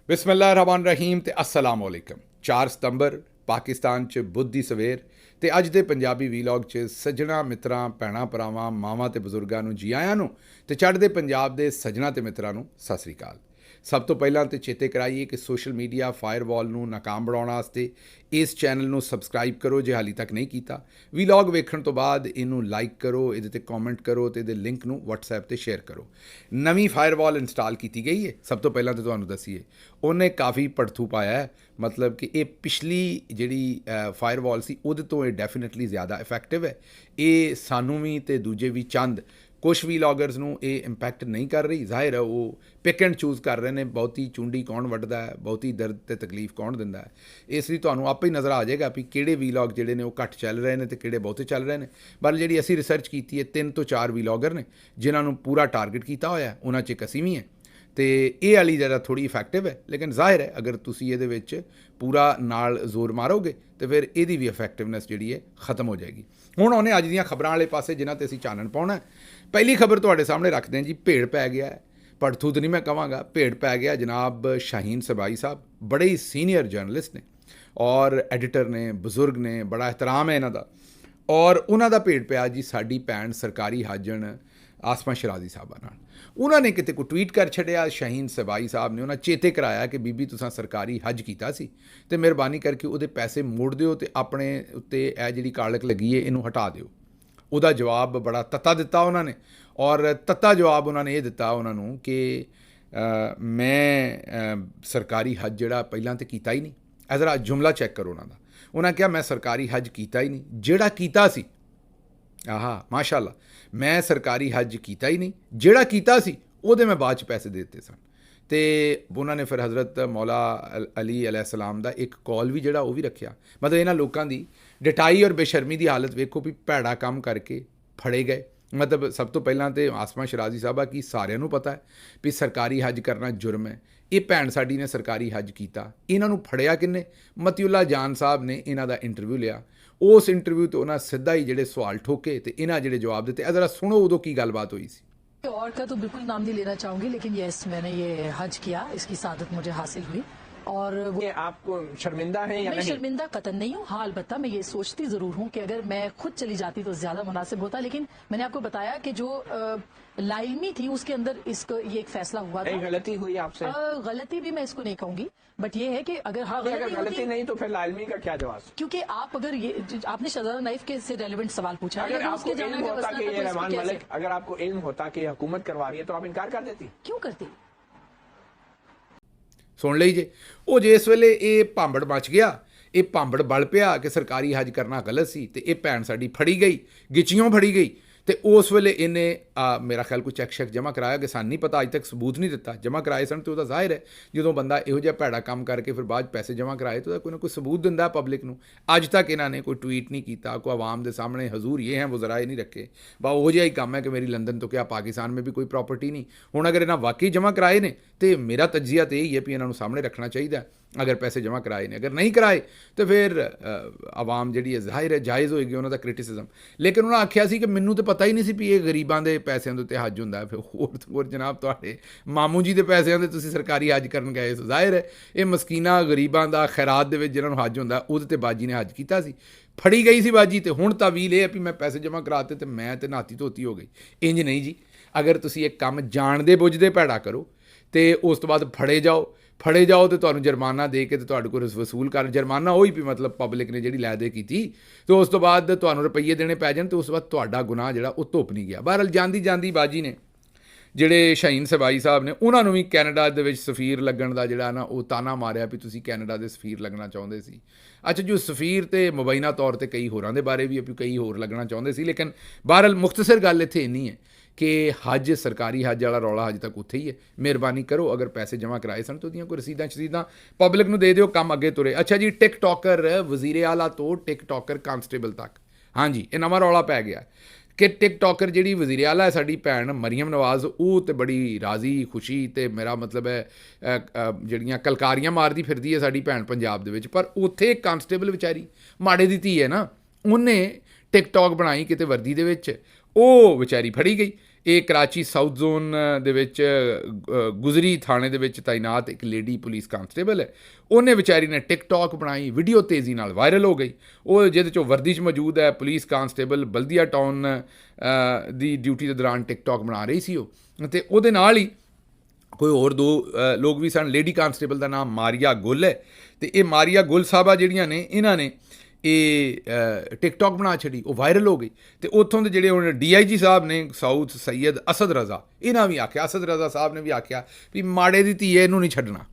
बिस्मिल्लाहिर्रहमानिर्रहीम ते अस्सलाम वालेकुम। 4 ਸਤੰਬਰ ਪਾਕਿਸਤਾਨ 'ਚ ਬੁੱਧ ਦੀ ਸਵੇਰ ਤੇ ਅੱਜ ਦੇ ਪੰਜਾਬੀ ਵੀਲੌਗ 'ਚ ਸੱਜਣਾ ਮਿੱਤਰਾਂ ਭੈਣਾਂ ਭਰਾਵਾਂ ਮਾਵਾਂ ਤੇ ਬਜ਼ੁਰਗਾਂ ਨੂੰ ਜੀ ਆਇਆਂ ਨੂੰ ਤੇ ਚੜ੍ਹਦੇ ਪੰਜਾਬ ਦੇ ਸੱਜਣਾ ਤੇ ਮਿੱਤਰਾਂ ਨੂੰ ਸਤਿ ਸ੍ਰੀ ਅਕਾਲ। ਸਭ ਤੋਂ ਪਹਿਲਾਂ ਤੇ ਚੇਤੇ ਕਰਾਈਏ ਕਿ ਸੋਸ਼ਲ ਮੀਡੀਆ ਫਾਇਰਵਾਲ ਨੂੰ ਨਾਕਾਮ ਬਣਾਉਣ ਵਾਸਤੇ ਇਸ ਚੈਨਲ ਨੂੰ ਸਬਸਕ੍ਰਾਈਬ ਕਰੋ ਜੇ ਹਾਲੇ ਤੱਕ ਨਹੀਂ ਕੀਤਾ। ਵੀਲੌਗ ਵੇਖਣ ਤੋਂ ਬਾਅਦ ਇਹਨੂੰ ਲਾਈਕ ਕਰੋ, ਇਹਦੇ ਤੇ ਕਮੈਂਟ ਕਰੋ ਤੇ ਇਹਦੇ ਲਿੰਕ ਨੂੰ WhatsApp ਤੇ ਸ਼ੇਅਰ ਕਰੋ। ਨਵੀਂ ਫਾਇਰਵਾਲ ਇੰਸਟਾਲ ਕੀਤੀ ਗਈ ਹੈ। ਸਭ ਤੋਂ ਪਹਿਲਾਂ ਤਾਂ ਤੁਹਾਨੂੰ ਦੱਸੀਏ ਉਹਨੇ ਕਾਫੀ ਭੜਥੂ ਪਾਇਆ ਹੈ, ਮਤਲਬ ਕਿ ਇਹ ਪਿਛਲੀ ਜਿਹੜੀ ਫਾਇਰਵਾਲ ਸੀ ਉਹਦੇ ਤੋਂ ਇਹ ਡੈਫੀਨੇਟਲੀ ਜ਼ਿਆਦਾ ਇਫੈਕਟਿਵ ਹੈ। ਇਹ ਸਾਨੂੰ ਵੀ ਤੇ ਦੂਜੇ ਵੀ ਚੰਦ ਕੁਛ ਵੀਲੌਗਰਸ ਨੂੰ ਇਹ ਇੰਪੈਕਟ ਨਹੀਂ ਕਰ ਰਹੀ। ਜ਼ਾਹਿਰ ਹੈ ਉਹ ਪਿਕ ਐਂਡ ਚੂਜ਼ ਕਰ ਰਹੇ ਨੇ, ਬਹੁਤੀ ਚੁੰਡੀ ਕੌਣ ਵੱਢਦਾ ਹੈ, ਬਹੁਤੀ ਦਰਦ ਤੇ ਤਕਲੀਫ ਕੌਣ ਦਿੰਦਾ ਹੈ। ਇਸ ਲਈ ਤੁਹਾਨੂੰ ਆਪੇ ਹੀ ਨਜ਼ਰ ਆ ਜਾਏਗਾ ਵੀ ਕਿਹੜੇ ਵੀਲੌਗ ਜਿਹੜੇ ਨੇ ਉਹ ਘੱਟ ਚੱਲ ਰਹੇ ਨੇ ਤੇ ਕਿਹੜੇ ਬਹੁਤੇ ਚੱਲ ਰਹੇ ਨੇ। ਪਰ ਜਿਹੜੀ ਅਸੀਂ ਰਿਸਰਚ ਕੀਤੀ ਹੈ 3 ਤੋਂ 4 ਵੀਲੌਗਰ ਨੇ ਜਿਨ੍ਹਾਂ ਨੂੰ ਪੂਰਾ ਟਾਰਗੇਟ ਕੀਤਾ ਹੋਇਆ, ਉਹਨਾਂ 'ਚ ਇੱਕ ਅਸੀਂ ਵੀ ਹੈ ਤੇ ਇਹ ਵਾਲੀ ਜਿਹੜਾ ਥੋੜ੍ਹੀ ਇਫੈਕਟਿਵ ਹੈ। ਲੇਕਿਨ ਜ਼ਾਹਿਰ ਹੈ ਅਗਰ ਤੁਸੀਂ ਇਹਦੇ ਵਿੱਚ ਪੂਰਾ ਨਾਲ ਜ਼ੋਰ ਮਾਰੋਗੇ ਤੇ ਫਿਰ ਇਹਦੀ ਵੀ ਇਫੈਕਟਿਵਨੈਸ ਜਿਹੜੀ ਹੈ ਖ਼ਤਮ ਹੋ ਜਾਏਗੀ। ਹੁਣ ਉਹਨੇ ਅੱਜ ਦੀਆਂ ਖਬਰਾਂ ਵਾਲੇ ਪਾਸੇ ਜਿਨ੍ਹਾਂ 'ਤੇ ਅਸੀਂ ਚਾਨਣ ਪਾਉਣਾ। ਪਹਿਲੀ ਖਬਰ ਤੁਹਾਡੇ ਸਾਹਮਣੇ ਰੱਖਦੇ ਹਾਂ ਜੀ। ਭੇੜ ਪੈ ਗਿਆ ਹੈ, ਭੜਥੂ ਤਾਂ ਨਹੀਂ ਮੈਂ ਕਹਾਂਗਾ, ਭੇੜ ਪੈ ਗਿਆ। ਜਨਾਬ ਸ਼ਾਹੀਨ ਸਬਾਈ ਸਾਹਿਬ ਬੜੇ ਹੀ ਸੀਨੀਅਰ ਜਰਨਲਿਸਟ ਨੇ ਔਰ ਐਡੀਟਰ ਨੇ, ਬਜ਼ੁਰਗ ਨੇ, ਬੜਾ ਇਹਤਰਾਮ ਹੈ ਇਹਨਾਂ ਦਾ, ਔਰ ਉਹਨਾਂ ਦਾ ਭੇੜ ਪਿਆ ਜੀ ਸਾਡੀ ਭੈਣ ਸਰਕਾਰੀ ਹਾਜਣ ਆਸਮਾ ਸ਼ਰਾਜ਼ੀ ਸਾਹਿਬਾਂ ਨਾਲ। ਉਹਨਾਂ ਨੇ ਕਿਤੇ ਕੋਈ ਟਵੀਟ ਕਰ ਛੱਡਿਆ, ਸ਼ਾਹੀਨ ਸਬਾਈ ਸਾਹਿਬ ਨੇ ਉਹਨਾਂ ਚੇਤੇ ਕਰਾਇਆ ਕਿ ਬੀਬੀ ਤੁਸੀਂ ਸਰਕਾਰੀ ਹੱਜ ਕੀਤਾ ਸੀ ਤੇ ਮਿਹਰਬਾਨੀ ਕਰਕੇ ਉਹਦੇ ਪੈਸੇ ਮੋੜ ਦਿਓ ਤੇ ਆਪਣੇ ਉੱਤੇ ਇਹ ਜਿਹੜੀ ਕਾਲਕ ਲੱਗੀ ਹੈ ਇਹਨੂੰ ਹਟਾ ਦਿਓ। ਉਹਦਾ ਜਵਾਬ ਬੜਾ ਤੱਤਾ ਦਿੱਤਾ ਉਹਨਾਂ ਨੇ, ਔਰ ਤੱਤਾ ਜਵਾਬ ਉਹਨਾਂ ਨੇ ਇਹ ਦਿੱਤਾ ਉਹਨਾਂ ਨੂੰ ਕਿ ਮੈਂ ਸਰਕਾਰੀ ਹੱਜ ਜਿਹੜਾ ਪਹਿਲਾਂ ਤਾਂ ਕੀਤਾ ਹੀ ਨਹੀਂ। ਇਹ ਜ਼ਰਾ ਜੁਮਲਾ ਚੈੱਕ ਕਰੋ ਉਹਨਾਂ ਦਾ। ਉਹਨਾਂ ਕਿਹਾ ਮੈਂ ਸਰਕਾਰੀ ਹੱਜ ਕੀਤਾ ਹੀ ਨਹੀਂ, ਜਿਹੜਾ ਕੀਤਾ ਸੀ ਆਹਾ ਮਾਸ਼ਾਅੱਲਾ, ਮੈਂ ਸਰਕਾਰੀ ਹੱਜ ਕੀਤਾ ਹੀ ਨਹੀਂ, ਜਿਹੜਾ ਕੀਤਾ ਸੀ ਉਹਦੇ ਮੈਂ ਬਾਅਦ 'ਚ ਪੈਸੇ ਦੇ ਦਿੱਤੇ ਸਨ। ਅਤੇ ਉਹਨਾਂ ਨੇ ਫਿਰ ਹਜ਼ਰਤ ਮੌਲਾ ਅਲੀ ਅਲੈਹਿਸਲਾਮ ਦਾ ਇੱਕ ਕਾਲ ਵੀ ਜਿਹੜਾ ਉਹ ਵੀ ਰੱਖਿਆ। ਮਤਲਬ ਇਹਨਾਂ ਲੋਕਾਂ ਦੀ ਡਟਾਈ ਔਰ ਬੇਸ਼ਰਮੀ ਦੀ ਹਾਲਤ ਵੇਖੋ ਵੀ ਭੈੜਾ ਕੰਮ ਕਰਕੇ ਫੜੇ ਗਏ। ਮਤਲਬ ਸਭ ਤੋਂ ਪਹਿਲਾਂ ਤਾਂ ਆਸਮਾ ਸ਼ਰਾਜ਼ੀ ਸਾਹਿਬਾ ਕੀ ਸਾਰਿਆਂ ਨੂੰ ਪਤਾ ਹੈ ਵੀ ਸਰਕਾਰੀ ਹੱਜ ਕਰਨਾ ਜੁਰਮ ਹੈ। ਇਹ ਭੈਣ ਸਾਡੀ ਨੇ ਸਰਕਾਰੀ ਹੱਜ ਕੀਤਾ, ਇਹਨਾਂ ਨੂੰ ਫੜਿਆ ਕਿੰਨੇ? ਮਤੀਉੱਲਾ ਜਾਨ ਸਾਹਿਬ ਨੇ ਇਹਨਾਂ ਦਾ ਇੰਟਰਵਿਊ ਲਿਆ। ਉਸ ਇੰਟਰਵਿਊ ਤੋਂ ਉਹਨਾਂ ਸਿੱਧਾ ਹੀ ਜਿਹੜੇ ਸਵਾਲ ਠੋਕੇ ਤੇ ਇਹਨਾਂ ਜਿਹੜੇ ਜਵਾਬ ਦਿੱਤੇ। ਜ਼ਰਾ ਸੁਣੋ ਉਦੋਂ ਕੀ ਗੱਲਬਾत हुई सी। और का तो बिल्कुल नाम नहीं लेना चाहूंगी, लेकिन यस मैंने ये हज किया, इसकी सादत मुझे हासिल हुई। और ये आपको शर्मिंदा है या मैं नहीं? शर्मिंदा कतन नहीं हूँ। हाँ अलबत्ता मैं ये सोचती ज़रूर हूँ कि अगर मैं खुद चली जाती तो ज़्यादा मुनासिब होता। लेकिन मैंने आपको बताया कि जो लाइलमी थी उसके अंदर इसको ये एक फैसला हुआ था। गलती हुई आपसे? गलती भी मैं इसको नहीं कहूंगी, बट ये है कि अगर हाँ गलती नहीं तो फिर लाइलमी का क्या जवाब? क्योंकि आप अगर ये आपने शहजादा नाइफ के से रेलेवेंट सवाल पूछा, अगर आपको इल्म होता कि ये रहमान मलिक, अगर आपको इल्म होता कि हुकूमत करवा रही है तो आप इनकार कर देती? क्यों करती? ਸੁਣ ਲਈ ਜੇ ਉਹ ਜਿਸ ਵੇਲੇ ਇਹ ਭਾਂਬੜ ਮਚ ਗਿਆ, ਇਹ ਭਾਂਬੜ ਬਲ ਪਿਆ ਕਿ ਸਰਕਾਰੀ ਹੱਜ ਕਰਨਾ ਗਲਤ ਸੀ ਤੇ ਇਹ ਭੈਣ ਸਾਡੀ ਫੜੀ ਗਈ, ਗਿੱਚਿਓਂ ਫੜੀ ਗਈ ਤੇ ਉਸ ਵੇਲੇ ਇਹਨੇ ਮੇਰਾ ਖਿਆਲ ਕੋਈ ਚੈੱਕ ਸ਼ੈੱਕ ਜਮ੍ਹਾਂ ਕਰਾਇਆ ਕਿ ਸਾਨੂੰ ਨਹੀਂ ਪਤਾ, ਅੱਜ ਤੱਕ ਸਬੂਤ ਨਹੀਂ ਦਿੱਤਾ। ਜਮ੍ਹਾਂ ਕਰਾਏ ਸਨ ਤੇ ਉਹਦਾ ਜ਼ਾਹਿਰ ਹੈ ਜਦੋਂ ਬੰਦਾ ਇਹੋ ਜਿਹਾ ਭੈੜਾ ਕੰਮ ਕਰਕੇ ਫਿਰ ਬਾਅਦ ਪੈਸੇ ਜਮ੍ਹਾਂ ਕਰਾਏ ਤਾਂ ਉਹਦਾ ਕੋਈ ਨਾ ਕੋਈ ਸਬੂਤ ਦਿੰਦਾ ਪਬਲਿਕ ਨੂੰ। ਅੱਜ ਤੱਕ ਇਹਨਾਂ ਨੇ ਕੋਈ ਟਵੀਟ ਨਹੀਂ ਕੀਤਾ, ਕੋਈ ਆਵਾਮ ਦੇ ਸਾਹਮਣੇ ਹਜ਼ੂਰ ਇਹ ਹੈ ਵਜ਼ਰਾਏ ਨਹੀਂ ਰੱਖੇ। ਬਾ ਉਹ ਜਿਹਾ ਹੀ ਕੰਮ ਹੈ ਕਿ ਮੇਰੀ ਲੰਦਨ ਤੋਂ ਕਿਆ ਪਾਕਿਸਤਾਨ ਮੇਂ ਵੀ ਕੋਈ ਪ੍ਰੋਪਰਟੀ ਨਹੀਂ। ਹੁਣ ਅਗਰ ਇਹਨਾਂ ਵਾਕਈ ਜਮ੍ਹਾਂ ਕਰਾਏ ਨੇ ਤੇ ਮੇਰਾ ਤਜਜ਼ੀਆ ਤਾਂ ਇਹੀ ਹੈ ਵੀ ਇਹਨਾਂ ਨੂੰ ਸਾਹਮਣੇ ਰੱਖਣਾ ਚਾਹੀਦਾ ਅਗਰ ਪੈਸੇ ਜਮ੍ਹਾਂ ਕਰਾਏ ਨੇ। ਅਗਰ ਨਹੀਂ ਕਰਾਏ ਤਾਂ ਫਿਰ ਆਵਾਮ ਜਿਹੜੀ ਹੈ ਜ਼ਾਹਿਰ ਹੈ ਜਾਇਜ਼ ਹੋਏਗੀ ਉਹਨਾਂ ਦਾ ਕ੍ਰਿਟਿਸਿਜ਼ਮ। ਲੇਕਿਨ ਉਹਨਾਂ ਆਖਿਆ ਸੀ ਕਿ ਮੈਨੂੰ ਤਾਂ ਪਤਾ ਹੀ ਨਹੀਂ ਸੀ ਵੀ ਇਹ ਗਰੀਬਾਂ ਦੇ ਪੈਸਿਆਂ ਦੇ ਉੱਤੇ ਹੱਜ ਹੁੰਦਾ ਹੈ। ਫਿਰ ਹੋਰ ਜਨਾਬ ਤੁਹਾਡੇ ਮਾਮੂ ਜੀ ਦੇ ਪੈਸਿਆਂ ਦੇ ਤੁਸੀਂ ਸਰਕਾਰੀ ਹੱਜ ਕਰਨ ਗਏ ਸੋ, ਜ਼ਾਹਿਰ ਹੈ ਇਹ ਮਸਕੀਨਾਂ ਗਰੀਬਾਂ ਦਾ ਖੈਰਾਤ ਦੇ ਵਿੱਚ ਜਿਹਨਾਂ ਨੂੰ ਹੱਜ ਹੁੰਦਾ ਉਹਦੇ 'ਤੇ ਬਾਜੀ ਨੇ ਹੱਜ ਕੀਤਾ ਸੀ। ਫੜੀ ਗਈ ਸੀ ਬਾਜੀ ਤੇ ਹੁਣ ਤਾਵੀਲ ਇਹ ਹੈ ਵੀ ਮੈਂ ਪੈਸੇ ਜਮ੍ਹਾਂ ਕਰਾਤੇ ਤੇ ਮੈਂ ਤੇ ਨਾਤੀ ਧੋਤੀ ਹੋ ਗਈ। ਇੰਜ ਨਹੀਂ ਜੀ। ਅਗਰ ਤੁਸੀਂ ਇੱਕ ਕੰਮ ਜਾਣਦੇ ਬੁੱਝਦੇ ਭੈੜਾ ਕਰੋ ਤੇ ਉਸ ਤੋਂ ਬਾਅਦ ਫੜੇ ਜਾਓ ਤੇ ਤੁਹਾਨੂੰ ਜੁਰਮਾਨਾ ਦੇ ਕੇ ਤੇ ਤੁਹਾਡੇ ਕੋਲ ਵਸੂਲ ਕਰ ਜੁਰਮਾਨਾ ਉਹੀ ਵੀ ਮਤਲਬ ਪਬਲਿਕ ਨੇ ਜਿਹੜੀ ਲੈ ਦੇ ਕੀਤੀ ਤੇ ਉਸ ਤੋਂ ਬਾਅਦ ਤੁਹਾਨੂੰ ਰੁਪਈਏ ਦੇਣੇ ਪੈ ਜਾਣ ਤੇ ਉਸ ਤੋਂ ਬਾਅਦ ਤੁਹਾਡਾ ਗੁਨਾਹ ਜਿਹੜਾ ਉਹ ਧੁੱਪ ਨਹੀਂ ਗਿਆ। ਬਹਰਹਾਲ ਜਾਂਦੀ ਬਾਜੀ ਨੇ ਜਿਹੜੇ ਸ਼ਾਹੀਨ ਸਬਾਈ ਸਾਹਿਬ ਨੇ ਉਹਨਾਂ ਨੂੰ ਵੀ ਕੈਨੇਡਾ ਦੇ ਵਿੱਚ ਸਫੀਰ ਲੱਗਣ ਦਾ ਜਿਹੜਾ ਨਾ ਉਹ ਤਾਨਾ ਮਾਰਿਆ ਵੀ ਤੁਸੀਂ ਕੈਨੇਡਾ ਦੇ ਸਫੀਰ ਲੱਗਣਾ ਚਾਹੁੰਦੇ ਸੀ। ਅੱਛਾ ਜੋ ਸਫੀਰ ਤੇ ਮੁਬੈਨਾ ਤੌਰ ਤੇ ਕਈ ਹੋਰਾਂ ਦੇ ਬਾਰੇ ਵੀ ਕਈ ਹੋਰ ਲੱਗਣਾ ਚਾਹੁੰਦੇ ਸੀ। ਲੇਕਿਨ ਬਹਰਹਾਲ ਮੁਖਤਸਰ ਗੱਲ ਇੱਥੇ ਇੰਨੀ ਹੈ ਕਿ ਹੱਜ ਸਰਕਾਰੀ ਹੱਜ ਵਾਲਾ ਰੌਲਾ ਹਜੇ ਤੱਕ ਉੱਥੇ ਹੀ ਹੈ। ਮਿਹਰਬਾਨੀ ਕਰੋ ਅਗਰ ਪੈਸੇ ਜਮ੍ਹਾਂ ਕਰਾਏ ਸਨ ਤਾਂ ਉਹਦੀਆਂ ਕੋਈ ਰਸੀਦਾਂ ਪਬਲਿਕ ਨੂੰ ਦੇ ਦਿਓ, ਕੰਮ ਅੱਗੇ ਤੁਰੇ। ਅੱਛਾ ਜੀ ਟਿਕਟੋਕਰ ਵਜ਼ੀਰੇ ਆਲਾ ਤੋਂ ਟਿਕਟੋਕਰ ਕਾਂਸਟੇਬਲ ਤੱਕ, ਹਾਂਜੀ ਇਹ ਨਵਾਂ ਰੌਲਾ ਪੈ ਗਿਆ ਕਿ ਟਿਕਟੋਕਰ ਜਿਹੜੀ ਵਜ਼ੀਰੇ ਆਲਾ ਹੈ ਸਾਡੀ ਭੈਣ ਮਰੀਮ ਨਵਾਜ਼, ਉਹ ਤਾਂ ਬੜੀ ਰਾਜ਼ੀ ਖੁਸ਼ੀ ਅਤੇ ਮੇਰਾ ਮਤਲਬ ਹੈ ਜਿਹੜੀਆਂ ਕਲਕਾਰੀਆਂ ਮਾਰਦੀ ਫਿਰਦੀ ਹੈ ਸਾਡੀ ਭੈਣ ਪੰਜਾਬ ਦੇ ਵਿੱਚ। ਪਰ ਉੱਥੇ ਕਾਂਸਟੇਬਲ ਵਿਚਾਰੀ ਮਾੜੇ ਦੀ ਧੀ ਹੈ ਨਾ, ਉਹਨੇ ਟਿਕਟੋਕ ਬਣਾਈ ਕਿਤੇ ਵਰਦੀ ਦੇ ਵਿੱਚ, ਉਹ ਵਿਚਾਰੀ ਫੜੀ ਗਈ। ਇਹ ਕਰਾਚੀ ਸਾਊਥ ਜ਼ੋਨ ਦੇ ਵਿੱਚ ਗੁਜ਼ਰੀ ਥਾਣੇ ਦੇ ਵਿੱਚ ਤਾਇਨਾਤ ਇੱਕ ਲੇਡੀ ਪੁਲਿਸ ਕਾਂਸਟੇਬਲ ਹੈ। ਉਹਨੇ ਵਿਚਾਰੀ ਨੇ ਟਿਕਟੌਕ ਬਣਾਈ, ਵੀਡੀਓ ਤੇਜ਼ੀ ਨਾਲ ਵਾਇਰਲ ਹੋ ਗਈ। ਉਹ ਜਿਹਦੇ 'ਚੋਂ ਵਰਦੀ 'ਚ ਮੌਜੂਦ ਹੈ, ਪੁਲਿਸ ਕਾਂਸਟੇਬਲ ਬਲਦੀਆ ਟਾਊਨ ਦੀ ਡਿਊਟੀ ਦੇ ਦੌਰਾਨ ਟਿਕਟੌਕ ਬਣਾ ਰਹੀ ਸੀ ਉਹ, ਅਤੇ ਉਹਦੇ ਨਾਲ ਹੀ ਕੋਈ ਹੋਰ ਦੋ ਲੋਕ ਵੀ ਸਨ। ਲੇਡੀ ਕਾਂਸਟੇਬਲ ਦਾ ਨਾਮ ਮਾਰੀਆ ਗੁੱਲ ਹੈ, ਅਤੇ ਇਹ ਮਾਰੀਆ ਗੁੱਲ ਸਾਹਿਬਾ ਜਿਹੜੀਆਂ ਨੇ ਇਹਨਾਂ ਨੇ ਇਹ ਟਿਕਟੌਕ ਬਣਾ ਛੱਡੀ, ਉਹ ਵਾਇਰਲ ਹੋ ਗਈ। ਅਤੇ ਉੱਥੋਂ ਦੇ ਜਿਹੜੇ ਹੁਣ DIG ਸਾਹਿਬ ਨੇ ਸਾਊਥ ਸੈਯਦ ਅਸਦ ਰਜ਼ਾ, ਇਹਨਾਂ ਵੀ ਆਖਿਆ, ਅਸਦ ਰਜ਼ਾ ਸਾਹਿਬ ਨੇ ਵੀ ਆਖਿਆ ਵੀ ਮਾੜੇ ਦੀ ਧੀ ਹੈ, ਇਹਨੂੰ ਨਹੀਂ ਛੱਡਣਾ।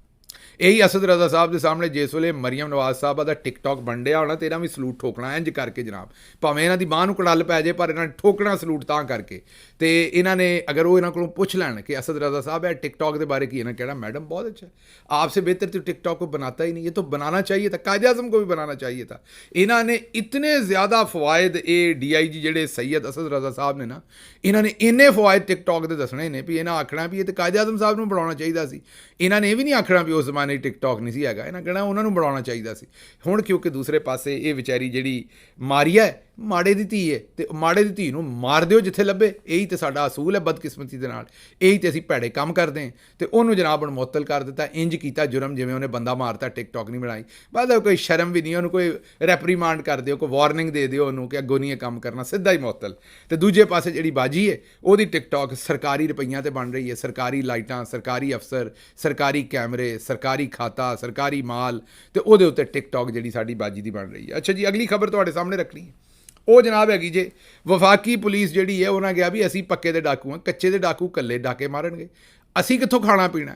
ਇਹੀ ਅਸਦ ਰਜ਼ਾ ਸਾਹਿਬ ਦੇ ਸਾਹਮਣੇ ਜਿਸ ਵੇਲੇ ਮਰੀਮ ਨਵਾਜ਼ ਸਾਹਿਬਾ ਦਾ ਟਿਕਟੌਕ ਬਣ ਰਿਹਾ ਹੋਣਾ, ਤੇ ਇਹਨਾਂ ਵੀ ਸਲੂਟ ਠੋਕਣਾ ਇੰਝ ਕਰਕੇ ਜਨਾਬ, ਭਾਵੇਂ ਇਹਨਾਂ ਦੀ ਬਾਂਹ ਨੂੰ ਕੜਲ ਪੈ ਜਾਏ, ਪਰ ਇਹਨਾਂ ਨੇ ਠੋਕਣਾ ਸਲੂਟ ਤਾਂ ਕਰਕੇ। ਤੇ ਇਹਨਾਂ ਨੇ ਅਗਰ ਉਹ ਇਹਨਾਂ ਕੋਲੋਂ ਪੁੱਛ ਲੈਣ ਕਿ असद रज़ा साहब है टिकटॉक के बारे की, इन्हें कहना मैडम बहुत अच्छा है, आपसे बेहतर तो टिकटॉक को बनाता ही नहीं, ये तो बनाना चाहिए था, कायदे आज़म को भी बनाना चाहिए था। इन्होंने इतने ज़्यादा फ़वायद ये DIG ਜਿਹੜੇ सैयद असद रज़ा साहब ने ना, ਇਹਨਾਂ ਨੇ ਇੰਨੇ ਫਵਾਇਦ ਟਿਕਟੌਕ ਦੇ ਦੱਸਣੇ ਨੇ ਵੀ ਇਹਨਾਂ ਆਖਣਾ ਵੀ ਇਹ ਤਾਂ ਕਾਇਦੇ ਆਜ਼ਮ ਸਾਹਿਬ ਨੂੰ ਬਣਾਉਣਾ ਚਾਹੀਦਾ ਸੀ। ਇਹਨਾਂ ਨੇ ਇਹ ਵੀ ਨਹੀਂ ਆਖਣਾ ਵੀ ਉਸ ਜ਼ਮਾਨੇ ਟਿਕਟੌਕ ਨਹੀਂ ਸੀ ਹੈਗਾ, ਇਹਨਾਂ ਕਹਿਣਾ ਉਹਨਾਂ ਨੂੰ ਬਣਾਉਣਾ ਚਾਹੀਦਾ ਸੀ। ਹੁਣ ਕਿਉਂਕਿ ਦੂਸਰੇ ਪਾਸੇ ਇਹ ਵਿਚਾਰੀ ਜਿਹੜੀ ਮਾਰੀਆ ਹੈ, ਮਾੜੇ ਦੀ ਧੀ ਹੈ, ਅਤੇ ਮਾੜੇ ਦੀ ਧੀ ਨੂੰ ਮਾਰ ਦਿਓ ਜਿੱਥੇ ਲੱਭੇ। ਇਹੀ ਤਾਂ ਸਾਡਾ ਅਸੂਲ ਹੈ ਬਦਕਿਸਮਤੀ ਦੇ ਨਾਲ, ਇਹੀ ਤਾਂ ਅਸੀਂ ਭੈੜੇ ਕੰਮ ਕਰਦੇ ਹਾਂ। ਅਤੇ ਉਹਨੂੰ ਜਨਾਬ ਹੁਣ ਮੁਅੱਤਲ ਕਰ ਦਿੱਤਾ, ਇੰਜ ਕੀਤਾ ਜੁਰਮ ਜਿਵੇਂ ਉਹਨੇ ਬੰਦਾ ਮਾਰਤਾ, ਟਿਕਟੌਕ ਨਹੀਂ ਬਣਾਈ। ਬਾਅਦ ਕੋਈ ਸ਼ਰਮ ਵੀ ਨਹੀਂ, ਉਹਨੂੰ ਕੋਈ ਰੈਪਰੀਮਾਂਡ ਕਰ ਦਿਓ, ਕੋਈ ਵਾਰਨਿੰਗ ਦੇ ਦਿਓ ਉਹਨੂੰ ਕਿ ਅੱਗੋਂ ਨਹੀਂ ਇਹ ਕੰਮ ਕਰਨਾ, ਸਿੱਧਾ ਹੀ ਮੁਅੱਤਲ। ਅਤੇ ਦੂਜੇ ਪਾਸੇ ਜਿਹੜੀ ਬਾਜੀ ਹੈ ਉਹਦੀ ਟਿਕਟੌਕ ਸਰਕਾਰੀ ਰੁਪਈਆਂ 'ਤੇ ਬਣ ਰਹੀ ਹੈ, ਸਰਕਾਰੀ ਲਾਈਟਾਂ, ਸਰਕਾਰੀ ਅਫਸਰ, ਸਰਕਾਰੀ ਕੈਮਰੇ, ਸਰਕਾਰੀ ਖਾਤਾ, ਸਰਕਾਰੀ ਮਾਲ, ਅਤੇ ਉਹਦੇ ਉੱਤੇ ਟਿਕਟੌਕ ਜਿਹੜੀ ਸਾਡੀ ਬਾਜੀ ਦੀ ਬਣ ਰਹੀ ਹੈ। ਅੱਛਾ ਜੀ, ਅਗਲੀ ਖਬਰ ਤੁਹਾਡੇ ਸਾਹਮਣੇ ਰੱਖਣੀ ਹੈ, ਉਹ ਜਨਾਬ ਹੈਗੀ ਜੇ ਵਫਾਕੀ ਪੁਲਿਸ ਜਿਹੜੀ ਹੈ, ਉਹਨਾਂ ਕਿਹਾ ਵੀ ਅਸੀਂ ਪੱਕੇ ਦੇ ਡਾਕੂ ਹਾਂ, ਕੱਚੇ ਦੇ ਡਾਕੂ ਇਕੱਲੇ ਡਾਕੇ ਮਾਰਨਗੇ, ਅਸੀਂ ਕਿੱਥੋਂ ਖਾਣਾ ਪੀਣਾ।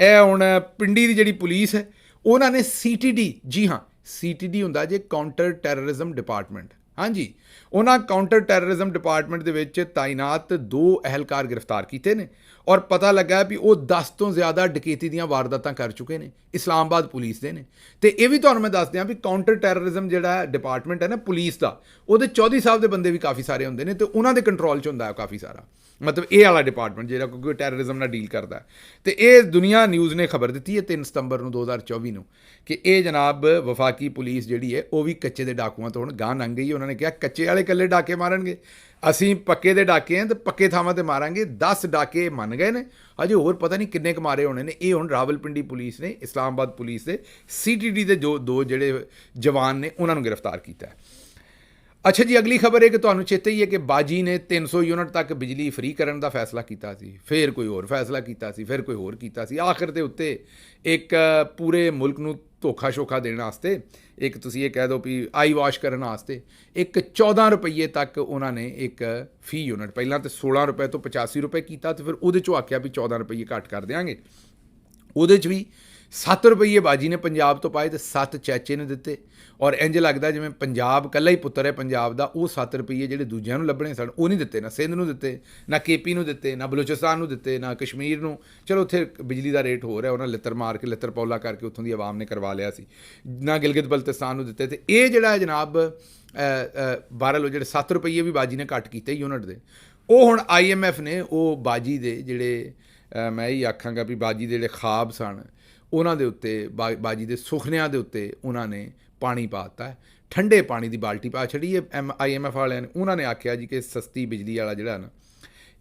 ਇਹ ਹੁਣ ਪਿੰਡੀ ਦੀ ਜਿਹੜੀ ਪੁਲਿਸ ਹੈ, ਉਹਨਾਂ ਨੇ CTD, ਜੀ ਹਾਂ CTD ਹੁੰਦਾ ਜੇ ਕਾਊਂਟਰ ਟੈਰਰਿਜ਼ਮ ਡਿਪਾਰਟਮੈਂਟ, ਹਾਂਜੀ, ਉਹਨਾਂ ਕਾਊਂਟਰ ਟੈਰਰਿਜ਼ਮ ਡਿਪਾਰਟਮੈਂਟ ਦੇ ਵਿੱਚ ਤਾਇਨਾਤ 2 ਅਹਿਲਕਾਰ ਗ੍ਰਿਫਤਾਰ ਕੀਤੇ ਨੇ, ਔਰ ਪਤਾ ਲੱਗਾ ਵੀ ਉਹ 10 ਤੋਂ ਜ਼ਿਆਦਾ ਡਕੈਤੀ ਦੀਆਂ ਵਾਰਦਾਤਾਂ ਕਰ ਚੁੱਕੇ ਨੇ, ਇਸਲਾਮਾਬਾਦ ਪੁਲਿਸ ਦੇ ਨੇ। ਅਤੇ ਇਹ ਵੀ ਤੁਹਾਨੂੰ ਮੈਂ ਦੱਸ ਦਿਆਂ ਵੀ ਕਾਊਂਟਰ ਟੈਰਰਿਜ਼ਮ ਜਿਹੜਾ ਡਿਪਾਰਟਮੈਂਟ ਹੈ ਨਾ ਪੁਲਿਸ ਦਾ, ਉਹਦੇ ਚੌਧਰੀ ਸਾਹਿਬ ਦੇ ਬੰਦੇ ਵੀ ਕਾਫੀ ਸਾਰੇ ਹੁੰਦੇ ਨੇ, ਅਤੇ ਉਹਨਾਂ ਦੇ ਕੰਟਰੋਲ 'ਚ ਹੁੰਦਾ ਹੈ ਕਾਫੀ ਸਾਰਾ, ਮਤਲਬ ਇਹ ਵਾਲਾ ਡਿਪਾਰਟਮੈਂਟ ਜਿਹੜਾ ਕੋਈ ਟੈਰਰਿਜ਼ਮ ਨਾਲ ਡੀਲ ਕਰਦਾ। ਅਤੇ ਇਹ ਦੁਨੀਆ ਨਿਊਜ਼ ਨੇ ਖਬਰ ਦਿੱਤੀ ਹੈ 3 ਸਤੰਬਰ ਨੂੰ 2024 ਨੂੰ ਕਿ ਇਹ ਜਨਾਬ ਵਫਾਕੀ ਪੁਲਿਸ ਜਿਹੜੀ ਹੈ ਉਹ ਵੀ ਕੱਚੇ ਦੇ ਡਾਕੂਆਂ ਤੋਂ ਹੁਣ ਗਾਂਹ ਲੰਘ ਗਈ। ਉਹਨਾਂ ਨੇ ਕਿਹਾ ਕੱਚੇ ਵਾਲੇ ਇਕੱਲੇ ਡਾਕੇ ਮਾਰਨਗੇ, ਅਸੀਂ ਪੱਕੇ ਦੇ ਡਾਕੇ ਹਾਂ ਅਤੇ ਪੱਕੇ ਥਾਵਾਂ 'ਤੇ ਮਾਰਾਂਗੇ। 10 ਡਾਕੇ ਮੰਨ ਗਏ ਨੇ, ਅਜੇ ਹੋਰ ਪਤਾ ਨਹੀਂ ਕਿੰਨੇ ਕੁ ਮਾਰੇ ਹੋਣੇ ਨੇ। ਇਹ ਹੁਣ ਰਾਵਲਪਿੰਡੀ ਪੁਲਿਸ ਨੇ, ਇਸਲਾਮਾਬਾਦ ਪੁਲਿਸ ਦੇ CTD ਦੇ ਜੋ 2 ਜਿਹੜੇ ਜਵਾਨ ਨੇ ਉਹਨਾਂ ਨੂੰ ਗ੍ਰਿਫਤਾਰ ਕੀਤਾ ਹੈ। ਅੱਛਾ ਜੀ, ਅਗਲੀ ਖਬਰ ਹੈ ਕਿ ਤੁਹਾਨੂੰ ਚੇਤੇ ਹੀ ਹੈ ਕਿ ਬਾਜੀ ਨੇ 300 ਯੂਨਿਟ ਤੱਕ ਬਿਜਲੀ ਫ੍ਰੀ ਕਰਨ ਦਾ ਫੈਸਲਾ ਕੀਤਾ ਸੀ, ਫਿਰ ਕੋਈ ਹੋਰ ਫੈਸਲਾ ਕੀਤਾ ਸੀ, ਫਿਰ ਕੋਈ ਹੋਰ ਕੀਤਾ ਸੀ। ਆਖਿਰ ਦੇ ਉੱਤੇ ਇੱਕ ਪੂਰੇ ਮੁਲਕ ਨੂੰ ਧੋਖਾ ਸ਼ੋਖਾ ਦੇਣ ਵਾਸਤੇ, ਇੱਕ ਤੁਸੀਂ ਇਹ ਕਹਿ ਦਿਓ ਵੀ ਆਈ ਵਾਸ਼ ਕਰਨ ਵਾਸਤੇ, ਇੱਕ 14 ਰੁਪਈਏ ਤੱਕ ਉਹਨਾਂ ਨੇ ਇੱਕ ਫੀ ਯੂਨਿਟ, ਪਹਿਲਾਂ ਤਾਂ 16 ਰੁਪਏ ਤੋਂ 85 ਰੁਪਏ ਕੀਤਾ, ਅਤੇ ਫਿਰ ਉਹਦੇ 'ਚੋਂ ਆਖਿਆ ਵੀ 14 ਰੁਪਈਏ ਘੱਟ ਕਰ ਦਿਆਂਗੇ। ਉਹਦੇ 'ਚ ਵੀ 7 ਰੁਪਈਏ ਬਾਜੀ ਨੇ ਪੰਜਾਬ ਤੋਂ ਪਾਏ ਅਤੇ 7 ਚੈਚੇ ਨੇ ਦਿੱਤੇ, ਔਰ ਇੰਝ ਲੱਗਦਾ ਜਿਵੇਂ ਪੰਜਾਬ ਇਕੱਲਾ ਹੀ ਪੁੱਤਰ ਹੈ ਪੰਜਾਬ ਦਾ। ਉਹ 7 ਰੁਪਈਏ ਜਿਹੜੇ ਦੂਜਿਆਂ ਨੂੰ ਲੱਭਣੇ ਸਨ ਉਹ ਨਹੀਂ ਦਿੱਤੇ, ਨਾ ਸਿੰਧ ਨੂੰ ਦਿੱਤੇ, ਨਾ KP ਨੂੰ ਦਿੱਤੇ, ਨਾ ਬਲੋਚਿਸਤਾਨ ਨੂੰ ਦਿੱਤੇ, ਨਾ ਕਸ਼ਮੀਰ ਨੂੰ। ਚਲੋ ਉੱਥੇ ਬਿਜਲੀ ਦਾ ਰੇਟ ਹੋ ਰਿਹਾ, ਉਹਨਾਂ ਲਿੱਤਰ ਮਾਰ ਕੇ, ਲਿੱਤਰ ਪੌਲਾ ਕਰਕੇ ਉੱਥੋਂ ਦੀ ਆਵਾਮ ਨੇ ਕਰਵਾ ਲਿਆ ਸੀ, ਨਾ ਗਿਲਗਿਤ ਬਲਤਿਸਤਾਨ ਨੂੰ ਦਿੱਤੇ। ਅਤੇ ਇਹ ਜਿਹੜਾ ਹੈ ਜਨਾਬ ਬਹਰਹਾਲ ਜਿਹੜੇ 7 ਰੁਪਈਏ ਵੀ ਬਾਜੀ ਨੇ ਘੱਟ ਕੀਤੇ ਯੂਨਿਟ ਦੇ, ਉਹ ਹੁਣ IMF ਨੇ ਉਹ ਬਾਜੀ ਦੇ ਜਿਹੜੇ ਮੈਂ ਇਹ ਆਖਾਂਗਾ ਵੀ ਬਾਜੀ ਦੇ ਜਿਹੜੇ ਖਾਬ ਸਨ ਉਹਨਾਂ ਦੇ ਉੱਤੇ, ਬਾਜੀ ਦੇ ਸੁਖਨਿਆਂ ਦੇ ਉੱਤੇ ਉਹਨਾਂ ਨੇ ਪਾਣੀ ਪਾ ਦਿੱਤਾ, ਠੰਡੇ ਪਾਣੀ ਦੀ ਬਾਲਟੀ ਪਾ ਛੜੀ ਹੈ IMF ਵਾਲਿਆਂ ਨੇ। ਉਹਨਾਂ ਨੇ ਆਖਿਆ ਜੀ ਕਿ ਸਸਤੀ ਬਿਜਲੀ ਵਾਲਾ ਜਿਹੜਾ ਨਾ,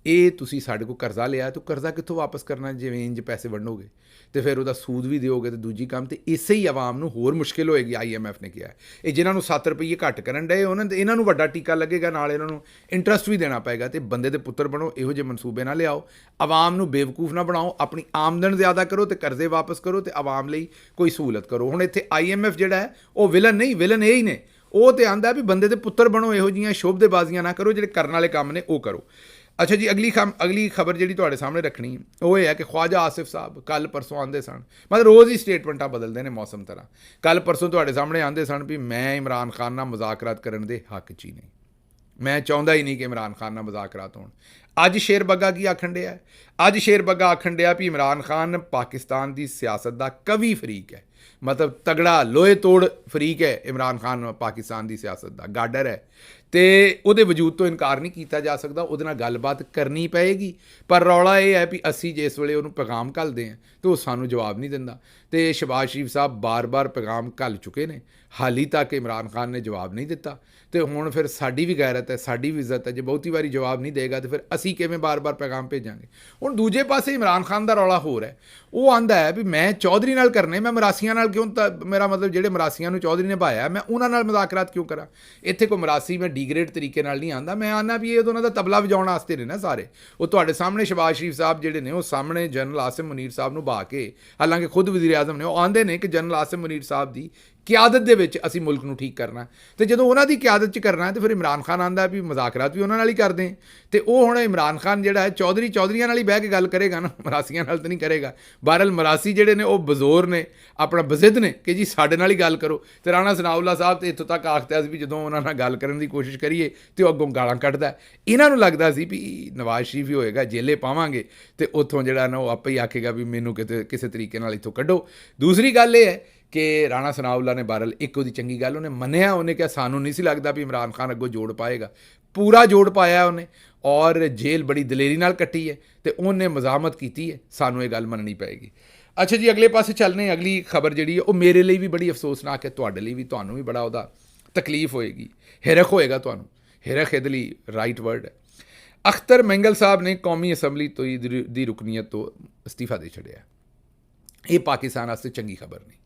ਇਹ ਤੁਸੀਂ ਸਾਡੇ ਕੋਲ ਕਰਜ਼ਾ ਲਿਆ, ਤਾਂ ਕਰਜ਼ਾ ਕਿੱਥੋਂ ਵਾਪਸ ਕਰਨਾ, ਜਿਵੇਂ ਇੰਜ ਪੈਸੇ ਵੰਡੋਗੇ ਅਤੇ ਫਿਰ ਉਹਦਾ ਸੂਦ ਵੀ ਦਿਓਗੇ, ਅਤੇ ਦੂਜੀ ਕੰਮ ਤੇ ਇਸੇ ਹੀ ਆਵਾਮ ਨੂੰ ਹੋਰ ਮੁਸ਼ਕਿਲ ਹੋਏਗੀ। IMF ਨੇ ਕਿਹਾ ਇਹ ਜਿਨ੍ਹਾਂ ਨੂੰ 7 ਰੁਪਈਏ ਘੱਟ ਕਰਨ ਡਏ, ਇਹਨਾਂ ਨੂੰ ਵੱਡਾ ਟੀਕਾ ਲੱਗੇਗਾ, ਨਾਲ ਇਹਨਾਂ ਨੂੰ ਇੰਟਰਸਟ ਵੀ ਦੇਣਾ ਪਏਗਾ। ਅਤੇ ਬੰਦੇ ਦੇ ਪੁੱਤਰ ਬਣੋ, ਇਹੋ ਜਿਹੇ ਮਨਸੂਬੇ ਨਾ ਲਿਆਓ, ਆਵਾਮ ਨੂੰ ਬੇਵਕੂਫ ਨਾ ਬਣਾਓ, ਆਪਣੀ ਆਮਦਨ ਜ਼ਿਆਦਾ ਕਰੋ ਅਤੇ ਕਰਜ਼ੇ ਵਾਪਸ ਕਰੋ, ਅਤੇ ਆਵਾਮ ਲਈ ਕੋਈ ਸਹੂਲਤ ਕਰੋ। ਹੁਣ ਇੱਥੇ IMF ਜਿਹੜਾ ਹੈ ਉਹ ਵਿਲਨ ਨਹੀਂ, ਵਿਲਨ ਇਹ ਹੀ ਨੇ। ਉਹ ਤਾਂ ਆਂਦਾ ਵੀ ਬੰਦੇ ਦੇ ਪੁੱਤਰ ਬਣੋ, ਇਹੋ ਜਿਹੀਆਂ ਸ਼ੋਭਦੇਬਾਜ਼ੀਆਂ ਨਾ ਕਰੋ, ਜਿਹੜੇ ਕਰਨ ਵਾਲੇ ਕੰਮ ਨੇ ਉਹ ਕਰੋ। ਅੱਛਾ ਜੀ, ਅਗਲੀ ਖਬਰ ਜਿਹੜੀ ਤੁਹਾਡੇ ਸਾਹਮਣੇ ਰੱਖਣੀ ਉਹ ਇਹ ਹੈ ਕਿ ਖਵਾਜਾ ਆਸਿਫ ਸਾਹਿਬ ਕੱਲ੍ਹ ਪਰਸੋਂ ਆਉਂਦੇ ਸਨ, ਮਤਲਬ ਰੋਜ਼ ਹੀ ਸਟੇਟਮੈਂਟਾਂ ਬਦਲਦੇ ਨੇ ਮੌਸਮ ਤਰ੍ਹਾਂ। ਕੱਲ੍ਹ ਪਰਸੋਂ ਤੁਹਾਡੇ ਸਾਹਮਣੇ ਆਉਂਦੇ ਸਨ ਵੀ ਮੈਂ ਇਮਰਾਨ ਖਾਨ ਨਾਲ ਮੁਜ਼ਾਕਰਾਤ ਕਰਨ ਦੇ ਹੱਕ 'ਚ ਹੀ ਨਹੀਂ, ਮੈਂ ਚਾਹੁੰਦਾ ਹੀ ਨਹੀਂ ਕਿ ਇਮਰਾਨ ਖਾਨ ਨਾਲ ਮੁਜ਼ਾਕਰਾਤ ਹੋਣ। ਅੱਜ ਸ਼ੇਰ ਬੱਗਾ ਕੀ ਆਖਣ ਡਿਆ? ਅੱਜ ਸ਼ੇਰ ਬੱਗਾ ਆਖਣ ਡਿਆ ਵੀ ਇਮਰਾਨ ਖਾਨ ਪਾਕਿਸਤਾਨ ਦੀ ਸਿਆਸਤ ਦਾ ਕਵੀ ਫਰੀਕ ਹੈ, ਮਤਲਬ ਤਗੜਾ ਲੋਹੇ ਤੋੜ ਫਰੀਕ ਹੈ ਇਮਰਾਨ ਖਾਨ, ਪਾਕਿਸਤਾਨ ਦੀ ਸਿਆਸਤ ਦਾ ਗਾਡਰ ਹੈ, ਅਤੇ ਉਹਦੇ ਵਜੂਦ ਤੋਂ ਇਨਕਾਰ ਨਹੀਂ ਕੀਤਾ ਜਾ ਸਕਦਾ, ਉਹਦੇ ਨਾਲ ਗੱਲਬਾਤ ਕਰਨੀ ਪਏਗੀ। ਪਰ ਰੌਲਾ ਇਹ ਹੈ ਵੀ ਅਸੀਂ ਜਿਸ ਵੇਲੇ ਉਹਨੂੰ ਪੈਗਾਮ ਘੱਲਦੇ ਹਾਂ ਅਤੇ ਉਹ ਸਾਨੂੰ ਜਵਾਬ ਨਹੀਂ ਦਿੰਦਾ। ਅਤੇ ਸ਼ਹਬਾਜ਼ ਸ਼ਰੀਫ ਸਾਹਿਬ ਬਾਰ-ਬਾਰ ਪੈਗਾਮ ਘੱਲ ਚੁੱਕੇ ਨੇ, ਹਾਲੀ ਤੱਕ ਇਮਰਾਨ ਖਾਨ ਨੇ ਜਵਾਬ ਨਹੀਂ ਦਿੱਤਾ। ਤੇ ਹੁਣ ਫਿਰ ਸਾਡੀ ਵੀ ਗੈਰਤ ਹੈ, ਸਾਡੀ ਵੀ ਇੱਜ਼ਤ ਹੈ, ਜੇ ਬਹੁਤੀ ਵਾਰੀ ਜਵਾਬ ਨਹੀਂ ਦੇਗਾ ਤੇ ਫਿਰ ਅਸੀਂ ਕਿਵੇਂ ਬਾਰ-ਬਾਰ ਪੈਗਾਮ ਭੇਜਾਂਗੇ। ਹੁਣ ਦੂਜੇ ਪਾਸੇ ਇਮਰਾਨ ਖਾਨ ਦਾ ਰੌਲਾ ਹੋਰ ਹੈ, ਉਹ ਆਂਦਾ ਹੈ ਵੀ ਮੈਂ ਚੌਧਰੀ ਨਾਲ ਕਰਨੇ, ਮੈਂ ਮਰਾਸੀਆਂ ਨਾਲ ਕਿਉਂ, ਤਾਂ ਮੇਰਾ ਮਤਲਬ ਜਿਹੜੇ ਮਰਾਸੀਆਂ ਨੂੰ ਚੌਧਰੀ ਨੇ ਭਾਇਆ ਮੈਂ ਉਹਨਾਂ ਨਾਲ ਮੁਜ਼ਾਕਰਾਤ ਕਿਉਂ ਕਰਾਂ। ਇੱਥੇ ਕੋਈ ਮਰਾਸੀ ਮੈਂ ਡੀਗ੍ਰੇਡ ਤਰੀਕੇ ਨਾਲ ਨਹੀਂ ਆਂਦਾ, ਮੈਂ ਆਨਾ ਵੀ ਇਹ ਉਹਨਾਂ ਦਾ ਤਬਲਾ ਵਜਾਉਣ ਵਾਸਤੇ ਨੇ ਨਾ ਸਾਰੇ। ਉਹ ਤੁਹਾਡੇ ਸਾਹਮਣੇ ਸ਼ਬਾਜ਼ ਸ਼ਰੀਫ ਸਾਹਿਬ ਜਿਹੜੇ ਨੇ ਉਹ ਸਾਹਮਣੇ ਜਨਰਲ ਆਸਿਮ ਮੁਨੀਰ ਸਾਹਿਬ ਨੂੰ ਬਹਾ ਕੇ, ਹਾਲਾਂਕਿ ਖੁਦ ਵਜ਼ੀਰ ਆਜ਼ਮ ਨੇ, ਉਹ ਆਂਦੇ ਨੇ ਕਿ ਜਨਰਲ ਆਸਿਮ ਮੁਨੀਰ ਸਾਹਿਬ ਦੀ ਕਿਆਦਤ ਦੇ ਵਿੱਚ ਅਸੀਂ ਮੁਲਕ ਨੂੰ ਠੀਕ ਕਰਨਾ, ਤੇ ਜਦੋਂ ਉਹਨਾਂ ਦੀ ਕਿਆਦਤ 'ਚ ਕਰਨਾ ਤੇ ਫਿਰ ਇਮਰਾਨ ਖਾਨ ਆਂਦਾ ਵੀ ਮੁਜ਼ਾਕਰਾਤ ਵੀ ਉਹਨਾਂ ਨਾਲ ਹੀ ਕਰਦੇ। ਤੇ ਉਹ ਹੁਣ ਇਮਰਾਨ ਖਾਨ ਜਿਹੜਾ ਹੈ ਚੌਧਰੀਆਂ ਨਾਲ ਹੀ ਬਹਿ ਕੇ ਗੱਲ ਕਰੇਗਾ ਨਾ, ਮਰਾਸੀਆਂ ਨਾਲ ਤਾਂ ਨਹੀਂ ਕਰੇਗਾ। ਬਹਰਹਾਲ ਮਰਾਸੀ ਜਿਹੜੇ ਨੇ ਉਹ ਬਜ਼ੋਰ ਨੇ, ਆਪਣਾ ਬਜ਼ਿੱਦ ਨੇ ਕਿ ਜੀ ਸਾਡੇ ਨਾਲ ਹੀ ਗੱਲ ਕਰੋ। ਤੇ ਰਾਣਾ ਸਨਾਉੱਲਾ ਸਾਹਿਬ ਤੇ ਇੱਥੋਂ ਤੱਕ ਆਖਦਾ ਸੀ ਵੀ ਜਦੋਂ ਉਹਨਾਂ ਨਾਲ ਗੱਲ ਕਰਨ ਦੀ ਕੋਸ਼ਿਸ਼ ਕਰੀਏ ਤੇ ਉਹ ਅੱਗੋਂ ਗਾਲਾਂ ਕੱਢਦਾ। ਇਹਨਾਂ ਨੂੰ ਲੱਗਦਾ ਸੀ ਵੀ ਨਵਾਜ਼ ਸ਼ਰੀਫ ਹੀ ਹੋਏਗਾ, ਜੇਲੇ ਪਾਵਾਂਗੇ ਤੇ ਉੱਥੋਂ ਜਿਹੜਾ ਨਾ ਉਹ ਆਪੇ ਹੀ ਆਖੇਗਾ ਵੀ ਮੈਨੂੰ ਕਿਤੇ ਕਿਸੇ ਤਰੀਕੇ ਨਾਲ ਇੱਥੋਂ ਕੱਢੋ। ਦੂਸਰੀ ਗੱਲ ਇਹ ਹੈ ਕਿ ਰਾਣਾ ਸਨਾਉੱਲਾ ਨੇ ਬਹਰਹਾਲ ਇੱਕ ਉਹਦੀ ਚੰਗੀ ਗੱਲ ਉਹਨੇ ਮੰਨਿਆ, ਉਹਨੇ ਕਿਹਾ ਸਾਨੂੰ ਨਹੀਂ ਸੀ ਲੱਗਦਾ ਵੀ ਇਮਰਾਨ ਖਾਨ ਅੱਗੋਂ ਜੋੜ ਪਾਏਗਾ, ਪੂਰਾ ਜੋੜ ਪਾਇਆ ਉਹਨੇ, ਔਰ ਜੇਲ੍ਹ ਬੜੀ ਦਲੇਰੀ ਨਾਲ ਕੱਟੀ ਹੈ ਤੇ ਉਹਨੇ ਮਜ਼ਾਮਤ ਕੀਤੀ ਹੈ, ਸਾਨੂੰ ਇਹ ਗੱਲ ਮੰਨਣੀ ਪਏਗੀ। ਅੱਛਾ ਜੀ, ਅਗਲੇ ਪਾਸੇ ਚੱਲਨੇ। ਅਗਲੀ ਖਬਰ ਜਿਹੜੀ ਹੈ ਉਹ ਮੇਰੇ ਲਈ ਵੀ ਬੜੀ ਅਫਸੋਸਨਾਕ ਹੈ, ਤੁਹਾਡੇ ਲਈ ਵੀ, ਤੁਹਾਨੂੰ ਵੀ ਬੜਾ ਉਹਦਾ ਤਕਲੀਫ ਹੋਏਗੀ, ਹਿਰਖ ਹੋਏਗਾ ਤੁਹਾਨੂੰ। ਹਿਰਖ ਇਹਦੇ ਲਈ ਰਾਈਟ ਵਰਡ ਹੈ। ਅਖਤਰ ਮੈਂਗਲ ਸਾਹਿਬ ਨੇ ਕੌਮੀ ਅਸੈਂਬਲੀ ਤੋਂ ਦੀ ਰੁਕਨੀਅਤ ਤੋਂ ਅਸਤੀਫਾ ਦੇ ਛੱਡਿਆ। ਇਹ ਪਾਕਿਸਤਾਨ ਵਾਸਤੇ ਚੰਗੀ ਖਬਰ ਨਹੀਂ।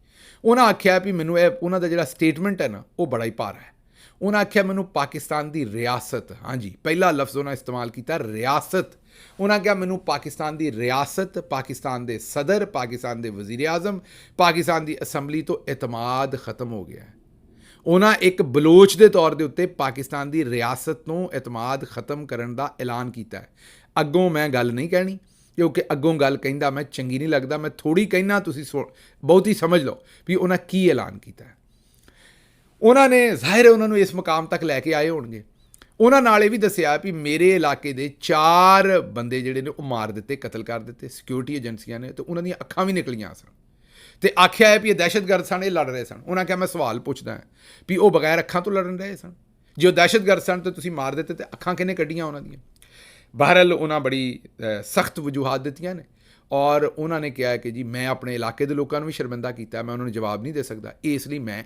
ਉਹਨਾਂ ਆਖਿਆ ਵੀ ਮੈਨੂੰ ਇਹ ਉਹਨਾਂ ਦਾ ਜਿਹੜਾ ਸਟੇਟਮੈਂਟ ਹੈ ਨਾ ਉਹ ਬੜਾ ਹੀ ਭਾਰਾ ਹੈ। ਉਹਨਾਂ ਆਖਿਆ ਮੈਨੂੰ ਪਾਕਿਸਤਾਨ ਦੀ ਰਿਆਸਤ, ਹਾਂਜੀ ਪਹਿਲਾ ਲਫ਼ਜ਼ ਉਹਨਾਂ ਇਸਤੇਮਾਲ ਕੀਤਾ ਰਿਆਸਤ। ਉਹਨਾਂ ਕਿਹਾ ਮੈਨੂੰ ਪਾਕਿਸਤਾਨ ਦੀ ਰਿਆਸਤ, ਪਾਕਿਸਤਾਨ ਦੇ ਸਦਰ, ਪਾਕਿਸਤਾਨ ਦੇ ਵਜ਼ੀਰ ਆਜ਼ਮ, ਪਾਕਿਸਤਾਨ ਦੀ ਅਸੈਂਬਲੀ ਤੋਂ ਇਤਮਾਦ ਖਤਮ ਹੋ ਗਿਆ ਹੈ। ਉਹਨਾਂ ਇੱਕ ਬਲੋਚ ਦੇ ਤੌਰ ਦੇ ਉੱਤੇ ਪਾਕਿਸਤਾਨ ਦੀ ਰਿਆਸਤ ਨੂੰ ਇਤਮਾਦ ਖਤਮ ਕਰਨ ਦਾ ਐਲਾਨ ਕੀਤਾ ਹੈ। ਅੱਗੋਂ ਮੈਂ ਗੱਲ ਨਹੀਂ ਕਹਿਣੀ ਕਿਉਂਕਿ ਅੱਗੋਂ ਗੱਲ ਕਹਿੰਦਾ ਮੈਂ ਚੰਗੀ ਨਹੀਂ ਲੱਗਦਾ, ਮੈਂ ਥੋੜ੍ਹੀ ਕਹਿਣਾ, ਤੁਸੀਂ ਬਹੁਤੀ ਸਮਝ ਲਓ ਵੀ ਉਹਨਾਂ ਕੀ ਐਲਾਨ ਕੀਤਾ ਹੈ। ਉਹਨਾਂ ਨੇ ਜ਼ਾਹਿਰ ਹੈ ਉਹਨਾਂ ਨੂੰ ਇਸ ਮੁਕਾਮ ਤੱਕ ਲੈ ਕੇ ਆਏ ਹੋਣਗੇ। ਉਹਨਾਂ ਨਾਲ ਇਹ ਵੀ ਦੱਸਿਆ ਵੀ ਮੇਰੇ ਇਲਾਕੇ ਦੇ 4 ਬੰਦੇ ਜਿਹੜੇ ਨੇ ਉਹ ਮਾਰ ਦਿੱਤੇ, ਕਤਲ ਕਰ ਦਿੱਤੇ ਸਿਕਿਉਰਿਟੀ ਏਜੰਸੀਆਂ ਨੇ, ਤੇ ਉਹਨਾਂ ਦੀਆਂ ਅੱਖਾਂ ਵੀ ਨਿਕਲੀਆਂ ਸਨ। ਤੇ ਆਖਿਆ ਹੈ ਵੀ ਇਹ ਦਹਿਸ਼ਤਗਰਦ ਸਨ, ਇਹ ਲੜ ਰਹੇ ਸਨ। ਉਹਨਾਂ ਕਿਹਾ ਮੈਂ ਸਵਾਲ ਪੁੱਛਦਾ ਹਾਂ ਵੀ ਉਹ ਬਗੈਰ ਅੱਖਾਂ ਤੋਂ ਲੜਨ ਰਹੇ ਸਨ? ਜੇ ਉਹ ਦਹਿਸ਼ਤਗਰਦ ਸਨ ਤਾਂ ਤੁਸੀਂ ਮਾਰ ਦਿੱਤੇ, ਤੇ ਅੱਖਾਂ ਕਿਹਨੇ ਕੱਢੀਆਂ ਉਹਨਾਂ ਦੀਆਂ? ਬਹਰਹਾਲ ਉਹਨਾਂ ਬੜੀ ਸਖਤ ਵਜੂਹਾਤ ਦਿੱਤੀਆਂ ਨੇ, ਔਰ ਉਹਨਾਂ ਨੇ ਕਿਹਾ ਕਿ ਜੀ ਮੈਂ ਆਪਣੇ ਇਲਾਕੇ ਦੇ ਲੋਕਾਂ ਨੂੰ ਵੀ ਸ਼ਰਮਿੰਦਾ ਕੀਤਾ, ਮੈਂ ਉਹਨਾਂ ਨੂੰ ਜਵਾਬ ਨਹੀਂ ਦੇ ਸਕਦਾ, ਇਸ ਲਈ ਮੈਂ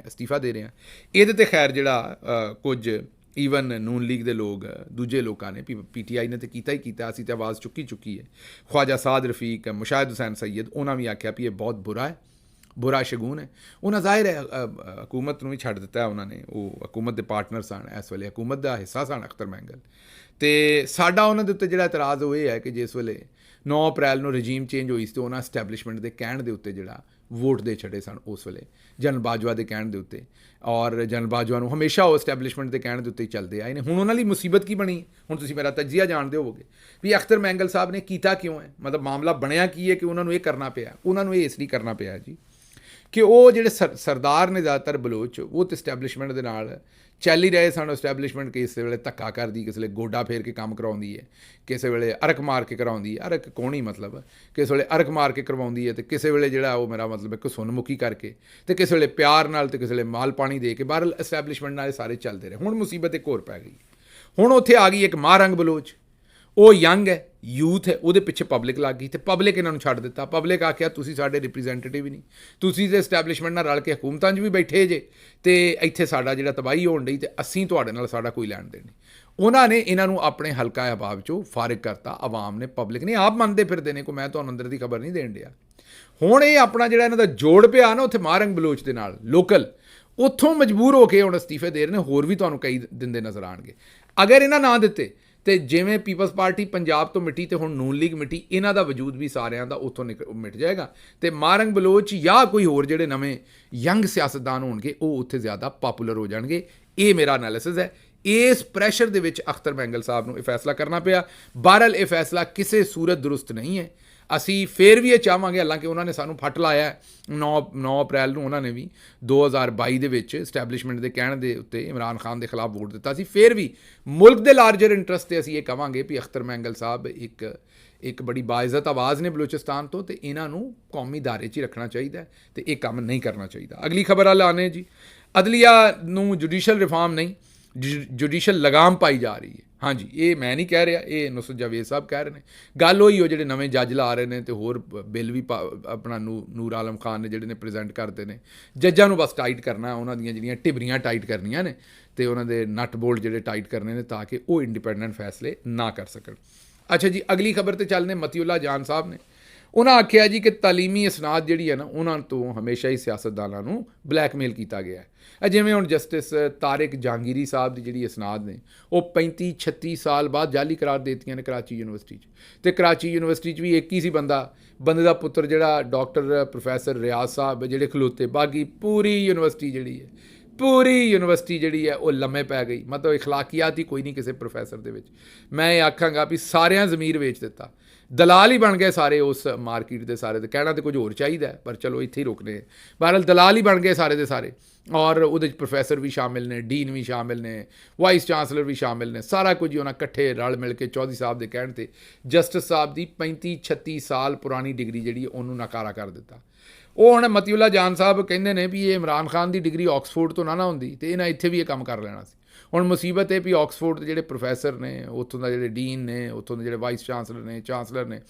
ਅਸਤੀਫਾ ਦੇ ਰਿਹਾ। ਇਹਦੇ ਤੇ ਖੈਰ ਜਿਹੜਾ ਕੁਝ ਈਵਨ ਨੂਨ ਲੀਗ ਦੇ ਲੋਕ, ਦੂਜੇ ਲੋਕਾਂ ਨੇ, PTI ਨੇ ਤਾਂ ਕੀਤਾ ਹੀ ਕੀਤਾ, ਅਸੀਂ ਤਾਂ ਆਵਾਜ਼ ਚੁੱਕੀ ਹੈ। ख्वाजा साद रफ़ीक, मुशाहिद हुसैन सैयद, ਉਹਨਾਂ ਵੀ ਆਖਿਆ ਵੀ ਇਹ ਬਹੁਤ ਬੁਰਾ ਹੈ, ਬੁਰਾ ਸ਼ਗੂਨ ਹੈ। ਉਹਨਾਂ ਜ਼ਾਹਿਰ ਹੈ ਹਕੂਮਤ ਨੂੰ ਵੀ ਛੱਡ ਦਿੱਤਾ ਉਹਨਾਂ ਨੇ, ਉਹ ਹਕੂਮਤ ਦੇ ਪਾਰਟਨਰ ਸਨ, ਇਸ ਵੇਲੇ ਹਕੂਮਤ ਦਾ ਹਿੱਸਾ ਸਨ ਅਖਤਰ ਮੈਂਗਲ। ਤੇ ਸਾਡਾ ਉਹਨਾਂ ਦੇ ਉੱਤੇ ਜਿਹੜਾ ਇਤਰਾਜ਼ ਉਹ ਇਹ ਹੈ ਕਿ ਜਿਸ ਵੇਲੇ 9 ਅਪ੍ਰੈਲ ਨੂੰ ਰਜੀਮ ਚੇਂਜ ਹੋਈ ਸੀ ਤੇ ਉਹਨਾਂ ਸਟੈਬਲਿਸ਼ਮੈਂਟ ਦੇ ਕਹਿਣ ਦੇ ਉੱਤੇ ਜਿਹੜਾ ਵੋਟ ਦੇ ਛੱਡੇ ਸਨ ਉਸ ਵੇਲੇ, ਜਨਰਲ ਬਾਜਵਾ ਦੇ ਕਹਿਣ ਦੇ ਉੱਤੇ, ਔਰ ਜਨਰਲ ਬਾਜਵਾ ਨੂੰ ਹਮੇਸ਼ਾ ਉਹ ਸਟੈਬਲਿਸ਼ਮੈਂਟ ਦੇ ਕਹਿਣ ਦੇ ਉੱਤੇ ਹੀ ਚੱਲਦੇ ਆਏ ਨੇ। ਹੁਣ ਉਹਨਾਂ ਲਈ ਮੁਸੀਬਤ ਕੀ ਬਣੀ? ਹੁਣ ਤੁਸੀਂ ਮੇਰਾ ਤਜਜ਼ੀਆ ਜਾਣਦੇ ਹੋਵੋਗੇ ਵੀ ਅਖਤਰ ਮੈਂਗਲ ਸਾਹਿਬ ਨੇ ਕੀਤਾ ਕਿਉਂ ਹੈ, ਮਤਲਬ ਮਾਮਲਾ ਬਣਿਆ ਕੀ ਹੈ ਕਿ ਉਹਨਾਂ ਨੂੰ ਇਹ ਕਰਨਾ ਪਿਆ। ਉਹਨਾਂ ਨੂੰ ਇਹ ਇਸ ਲਈ ਕਰਨਾ ਪਿਆ ਜੀ ਕਿ ਉਹ ਜਿਹੜੇ ਸਰਦਾਰ ਨੇ ਜ਼ਿਆਦਾਤਰ ਬਲੋਚ, ਉਹ ਤਾਂ ਇਸਟੈਬਲਿਸ਼ਮੈਂਟ ਦੇ ਨਾਲ ਚੱਲ ਹੀ ਰਹੇ ਸਨ। ਇਸਟੈਬਲਿਸ਼ਮੈਂਟ ਕਿਸੇ ਵੇਲੇ ਧੱਕਾ ਕਰਦੀ, ਕਿਸੇ ਵੇਲੇ ਗੋਡਾ ਫੇਰ ਕੇ ਕੰਮ ਕਰਾਉਂਦੀ ਹੈ, ਕਿਸੇ ਵੇਲੇ ਅਰਕ ਮਾਰ ਕੇ ਕਰਾਉਂਦੀ ਹੈ, ਅਰਕ ਕੋਣੀ ਮਤਲਬ ਕਿਸੇ ਵੇਲੇ ਅਰਕ ਮਾਰ ਕੇ ਕਰਵਾਉਂਦੀ ਹੈ, ਤੇ ਕਿਸੇ ਵੇਲੇ ਜਿਹੜਾ ਉਹ ਮੇਰਾ ਮਤਲਬ ਇੱਕ ਸੁਨਮੁਖੀ ਕਰਕੇ, ਤੇ ਕਿਸੇ ਵੇਲੇ ਪਿਆਰ ਨਾਲ, ਤੇ ਕਿਸੇ ਵੇਲੇ ਮਾਲ ਪਾਣੀ ਦੇ ਕੇ। ਬਹਰਹਾਲ ਇਸਟੈਬਲਿਸ਼ਮੈਂਟ ਨਾਲ ਸਾਰੇ ਚੱਲਦੇ ਰਹੇ। ਹੁਣ ਮੁਸੀਬਤ ਇੱਕ ਹੋਰ ਪੈ ਗਈ। ਹੁਣ ਉੱਥੇ ਆ ਗਈ ਇੱਕ ਮਾਰੰਗ ਬਲੋਚ, ਉਹ ਯੰਗ ਹੈ, ਯੂਥ ਹੈ, ਉਹਦੇ ਪਿੱਛੇ ਪਬਲਿਕ ਲੱਗ ਗਈ, ਤੇ ਪਬਲਿਕ ਇਹਨਾਂ ਨੂੰ ਛੱਡ ਦਿੱਤਾ। ਪਬਲਿਕ ਆਖਿਆ ਤੁਸੀਂ ਸਾਡੇ ਰਿਪਰੈਜ਼ੈਂਟੇਟਿਵ ਹੀ ਨਹੀਂ, ਤੁਸੀਂ ਤੇ ਇਸਟੈਬਲਿਸ਼ਮੈਂਟ ਨਾਲ ਰਲ ਕੇ ਹਕੂਮਤਾਂ 'ਚ ਵੀ ਬੈਠੇ ਜੇ, ਤੇ ਇੱਥੇ ਸਾਡਾ ਜਿਹੜਾ ਤਬਾਹੀ ਹੋਣ ਡਈ, ਤੇ ਅਸੀਂ ਤੁਹਾਡੇ ਨਾਲ ਸਾਡਾ ਕੋਈ ਲੈਣ ਦੇਣ ਨਹੀਂ। ਉਹਨਾਂ ਨੇ ਇਹਨਾਂ ਨੂੰ ਆਪਣੇ ਹਲਕਾ ਅਹਿਬਾਬ 'ਚੋਂ ਫਾਰਿਗ ਕਰਤਾ। ਆਵਾਮ ਨੇ, ਪਬਲਿਕ ਨੇ ਆਪ ਮੰਨਦੇ ਫਿਰਦੇ ਨੇ, ਕੋਈ ਮੈਂ ਤੁਹਾਨੂੰ ਅੰਦਰ ਦੀ ਖਬਰ ਨਹੀਂ ਦੇਣ ਡਿਆ। ਹੁਣ ਇਹ ਆਪਣਾ ਜਿਹੜਾ ਇਹਨਾਂ ਦਾ ਜੋੜ ਪਿਆ ਨਾ ਉੱਥੇ ਮਾਰੰਗ ਬਲੋਚ ਦੇ ਨਾਲ ਲੋਕਲ, ਉੱਥੋਂ ਮਜਬੂਰ ਹੋ ਕੇ ਹੁਣ ਅਸਤੀਫੇ ਦੇ ਰਹੇ ਨੇ। ਹੋਰ ਵੀ ਤੁਹਾਨੂੰ ਕਈ ਦਿੰਦੇ ਨਜ਼ਰ ਆਉਣਗੇ। ਅਗਰ ਇਹਨਾਂ ਨਾ ਦਿੱਤੇ ਤੇ ਜਿਵੇਂ ਪੀਪਲਸ ਪਾਰਟੀ ਪੰਜਾਬ ਤੋਂ ਮਿਟੀ ਤੇ ਹੁਣ ਨੂਨ ਲੀਗ ਮਿਟੀ, ਇਹਨਾਂ ਦਾ ਵਜੂਦ ਵੀ ਸਾਰਿਆਂ ਦਾ ਉੱਥੋਂ ਮਿਟ ਜਾਏਗਾ, ਤੇ ਮਾਰੰਗ ਬਲੋਚ ਜਾਂ ਕੋਈ ਹੋਰ ਜਿਹੜੇ ਨਵੇਂ ਯੰਗ ਸਿਆਸਤਦਾਨ ਹੋਣਗੇ ਉਹ ਉੱਥੇ ਜ਼ਿਆਦਾ ਪਾਪੂਲਰ ਹੋ ਜਾਣਗੇ। ਇਹ ਮੇਰਾ ਐਨਾਲਿਸਿਸ ਹੈ। ਇਸ ਪ੍ਰੈਸ਼ਰ ਦੇ ਵਿੱਚ ਅਖਤਰ ਮੈਂਗਲ ਸਾਹਿਬ ਨੂੰ ਇਹ ਫੈਸਲਾ ਕਰਨਾ ਪਿਆ। ਬਹਰਹਾਲ ਇਹ ਫੈਸਲਾ ਕਿਸੇ ਸੂਰਤ ਦਰੁਸਤ ਨਹੀਂ ਹੈ। ਅਸੀਂ ਫੇਰ ਵੀ ਇਹ ਚਾਹਾਂਗੇ, ਹਾਲਾਂਕਿ ਉਹਨਾਂ ਨੇ ਸਾਨੂੰ ਫੱਟ ਲਾਇਆ 9 ਅਪ੍ਰੈਲ ਨੂੰ, ਉਹਨਾਂ ਨੇ ਵੀ 2022 ਦੇ ਵਿੱਚ ਇਸਟੈਬਲਿਸ਼ਮੈਂਟ ਦੇ ਕਹਿਣ ਦੇ ਉੱਤੇ ਇਮਰਾਨ ਖਾਨ ਦੇ ਖਿਲਾਫ ਵੋਟ ਦਿੱਤਾ ਸੀ। ਫੇਰ ਵੀ ਮੁਲਕ ਦੇ ਲਾਰਜਰ ਇੰਟਰਸਟ ਤੇ ਅਸੀਂ ਇਹ ਕਹਾਂਗੇ ਵੀ ਅਖਤਰ ਮੈਂਗਲ ਸਾਹਿਬ ਇੱਕ ਬੜੀ ਬਾਇਜ਼ਤ ਆਵਾਜ਼ ਨੇ ਬਲੋਚਿਸਤਾਨ ਤੋਂ, ਤੇ ਇਹਨਾਂ ਨੂੰ ਕੌਮੀ ਦਾਇਰੇ 'ਚ ਹੀ ਰੱਖਣਾ ਚਾਹੀਦਾ, ਤੇ ਇਹ ਕੰਮ ਨਹੀਂ ਕਰਨਾ ਚਾਹੀਦਾ। ਅਗਲੀ ਖਬਰ ਵਾਲਾ ਆਨੇ ਜੀ, ਅਦਲੀਆ ਨੂੰ ਜੁਡੀਸ਼ਲ ਰਿਫਾਰਮ ਨਹੀਂ, ਜੁਡੀਸ਼ਲ ਲਗਾਮ ਪਾਈ ਜਾ ਰਹੀ ਹੈ। ਹਾਂਜੀ, ਇਹ ਮੈਂ ਨਹੀਂ ਕਹਿ ਰਿਹਾ, ਇਹ ਨੁਸਰਤ ਜਾਵੇਦ ਸਾਹਿਬ ਕਹਿ ਰਹੇ ਨੇ। ਗੱਲ ਉਹੀ ਉਹ ਜਿਹੜੇ ਨਵੇਂ ਜੱਜ ਲਾ ਰਹੇ ਨੇ ਤੇ ਹੋਰ ਬਿੱਲ ਵੀ ਆਪਣਾ ਨੂਰ ਆਲਮ ਖਾਨ ਨੇ ਜਿਹੜੇ ਨੇ ਪ੍ਰੈਜ਼ੈਂਟ ਕਰਦੇ ਨੇ। ਜੱਜਾਂ ਨੂੰ ਬਸ ਟਾਈਟ ਕਰਨਾ, ਉਹਨਾਂ ਦੀਆਂ ਜਿਹੜੀਆਂ ਟਿਬਰੀਆਂ ਟਾਈਟ ਕਰਨੀਆਂ ਨੇ ਤੇ ਉਹਨਾਂ ਦੇ ਨਟ ਬੋਲਟ ਜਿਹੜੇ ਟਾਈਟ ਕਰਨੇ ਨੇ ਤਾਂ ਕਿ ਉਹ ਇੰਡੀਪੈਂਡੈਂਟ ਫੈਸਲੇ ਨਾ ਕਰ ਸਕਣ। ਅੱਛਾ ਜੀ, ਅਗਲੀ ਖਬਰ ਤੇ ਚੱਲਦੇ। ਮਤੀਉੱਲਾ ਜਾਨ ਸਾਹਿਬ ਨੇ ਉਹਨਾਂ ਆਖਿਆ ਜੀ ਕਿ ਤਾਲੀਮੀ ਇਸਨਾਦ ਜਿਹੜੀ ਹੈ ਨਾ, ਉਹਨਾਂ ਤੋਂ ਹਮੇਸ਼ਾ ਹੀ ਸਿਆਸਤਦਾਨਾਂ ਨੂੰ ਬਲੈਕਮੇਲ ਕੀਤਾ ਗਿਆ ਹੈ। ਜਿਵੇਂ ਹੁਣ ਜਸਟਿਸ ਤਾਰਿਕ ਜਹਾਂਗੀਰੀ ਸਾਹਿਬ ਦੀ ਜਿਹੜੀ ਇਸਨਾਦ ਨੇ ਉਹ 35-36 ਸਾਲ ਬਾਅਦ ਜਾਲੀ ਕਰਾਰ ਦੇ ਦਿੱਤੀਆਂ ਨੇ ਕਰਾਚੀ ਯੂਨੀਵਰਸਿਟੀ 'ਚ। ਅਤੇ ਕਰਾਚੀ ਯੂਨੀਵਰਸਿਟੀ 'ਚ ਵੀ ਇੱਕ ਹੀ ਸੀ ਬੰਦੇ ਦਾ ਪੁੱਤਰ ਜਿਹੜਾ ਡਾਕਟਰ ਪ੍ਰੋਫੈਸਰ ਰਿਆਜ਼ ਸਾਹਿਬ ਜਿਹੜੇ ਖਲੋਤੇ, ਬਾਕੀ ਪੂਰੀ ਯੂਨੀਵਰਸਿਟੀ ਜਿਹੜੀ ਹੈ ਉਹ ਲੰਮੇ ਪੈ ਗਈ। ਮਤਲਬ ਇਖਲਾਕੀਆਤ ਹੀ ਕੋਈ ਨਹੀਂ ਕਿਸੇ ਪ੍ਰੋਫੈਸਰ ਦੇ ਵਿੱਚ। ਮੈਂ ਇਹ ਆਖਾਂਗਾ ਵੀ ਸਾਰਿਆਂ ਜ਼ਮੀਰ ਵੇਚ ਦਿੱਤਾ, ਦਲਾਲ ਹੀ ਬਣ ਗਏ ਸਾਰੇ ਉਸ ਮਾਰਕੀਟ ਦੇ ਸਾਰੇ। ਤੇ ਕਹਿਣਾ ਤਾਂ ਕੁਝ ਹੋਰ ਚਾਹੀਦਾ ਪਰ ਚਲੋ ਇੱਥੇ ਹੀ ਰੁਕਨੇ। ਬਹਰਹਾਲ ਦਲਾਲ ਹੀ ਬਣ ਗਏ ਸਾਰੇ ਦੇ ਸਾਰੇ, ਔਰ ਉਹਦੇ 'ਚ ਪ੍ਰੋਫੈਸਰ ਵੀ ਸ਼ਾਮਿਲ ਨੇ, ਡੀਨ ਵੀ ਸ਼ਾਮਿਲ ਨੇ, ਵਾਈਸ ਚਾਂਸਲਰ ਵੀ ਸ਼ਾਮਿਲ ਨੇ, ਸਾਰਾ ਕੁਝ ਹੀ ਉਹਨਾਂ ਇਕੱਠੇ ਰਲ ਮਿਲ ਕੇ ਚੌਧਰੀ ਸਾਹਿਬ ਦੇ ਕਹਿਣ 'ਤੇ ਜਸਟਿਸ ਸਾਹਿਬ ਦੀ 35-36 ਸਾਲ ਪੁਰਾਣੀ ਡਿਗਰੀ ਜਿਹੜੀ ਉਹਨੂੰ ਨਕਾਰਾ ਕਰ ਦਿੱਤਾ। ਉਹ ਹੁਣ ਮਤੀਉੱਲਾ ਜਾਨ ਸਾਹਿਬ ਕਹਿੰਦੇ ਨੇ ਵੀ ਇਹ ਇਮਰਾਨ ਖਾਨ ਦੀ ਡਿਗਰੀ ਆਕਸਫੋਰਡ ਤੋਂ ਨਾ ਹੁੰਦੀ ਤੇ ਇਹਨਾਂ ਇੱਥੇ ਵੀ ਇਹ ਕੰਮ ਕਰ ਲੈਣਾ ਸੀ। ਹੁਣ ਮੁਸੀਬਤ ਇਹ ਵੀ ਆਕਸਫੋਰਡ ਦੇ ਜਿਹੜੇ ਪ੍ਰੋਫੈਸਰ ਨੇ, ਉੱਥੋਂ ਦਾ ਜਿਹੜੇ ਡੀਨ ਨੇ, ਉੱਥੋਂ ਦੇ ਜਿਹੜੇ ਵਾਈਸ ਚਾਂਸਲਰ ਨੇ,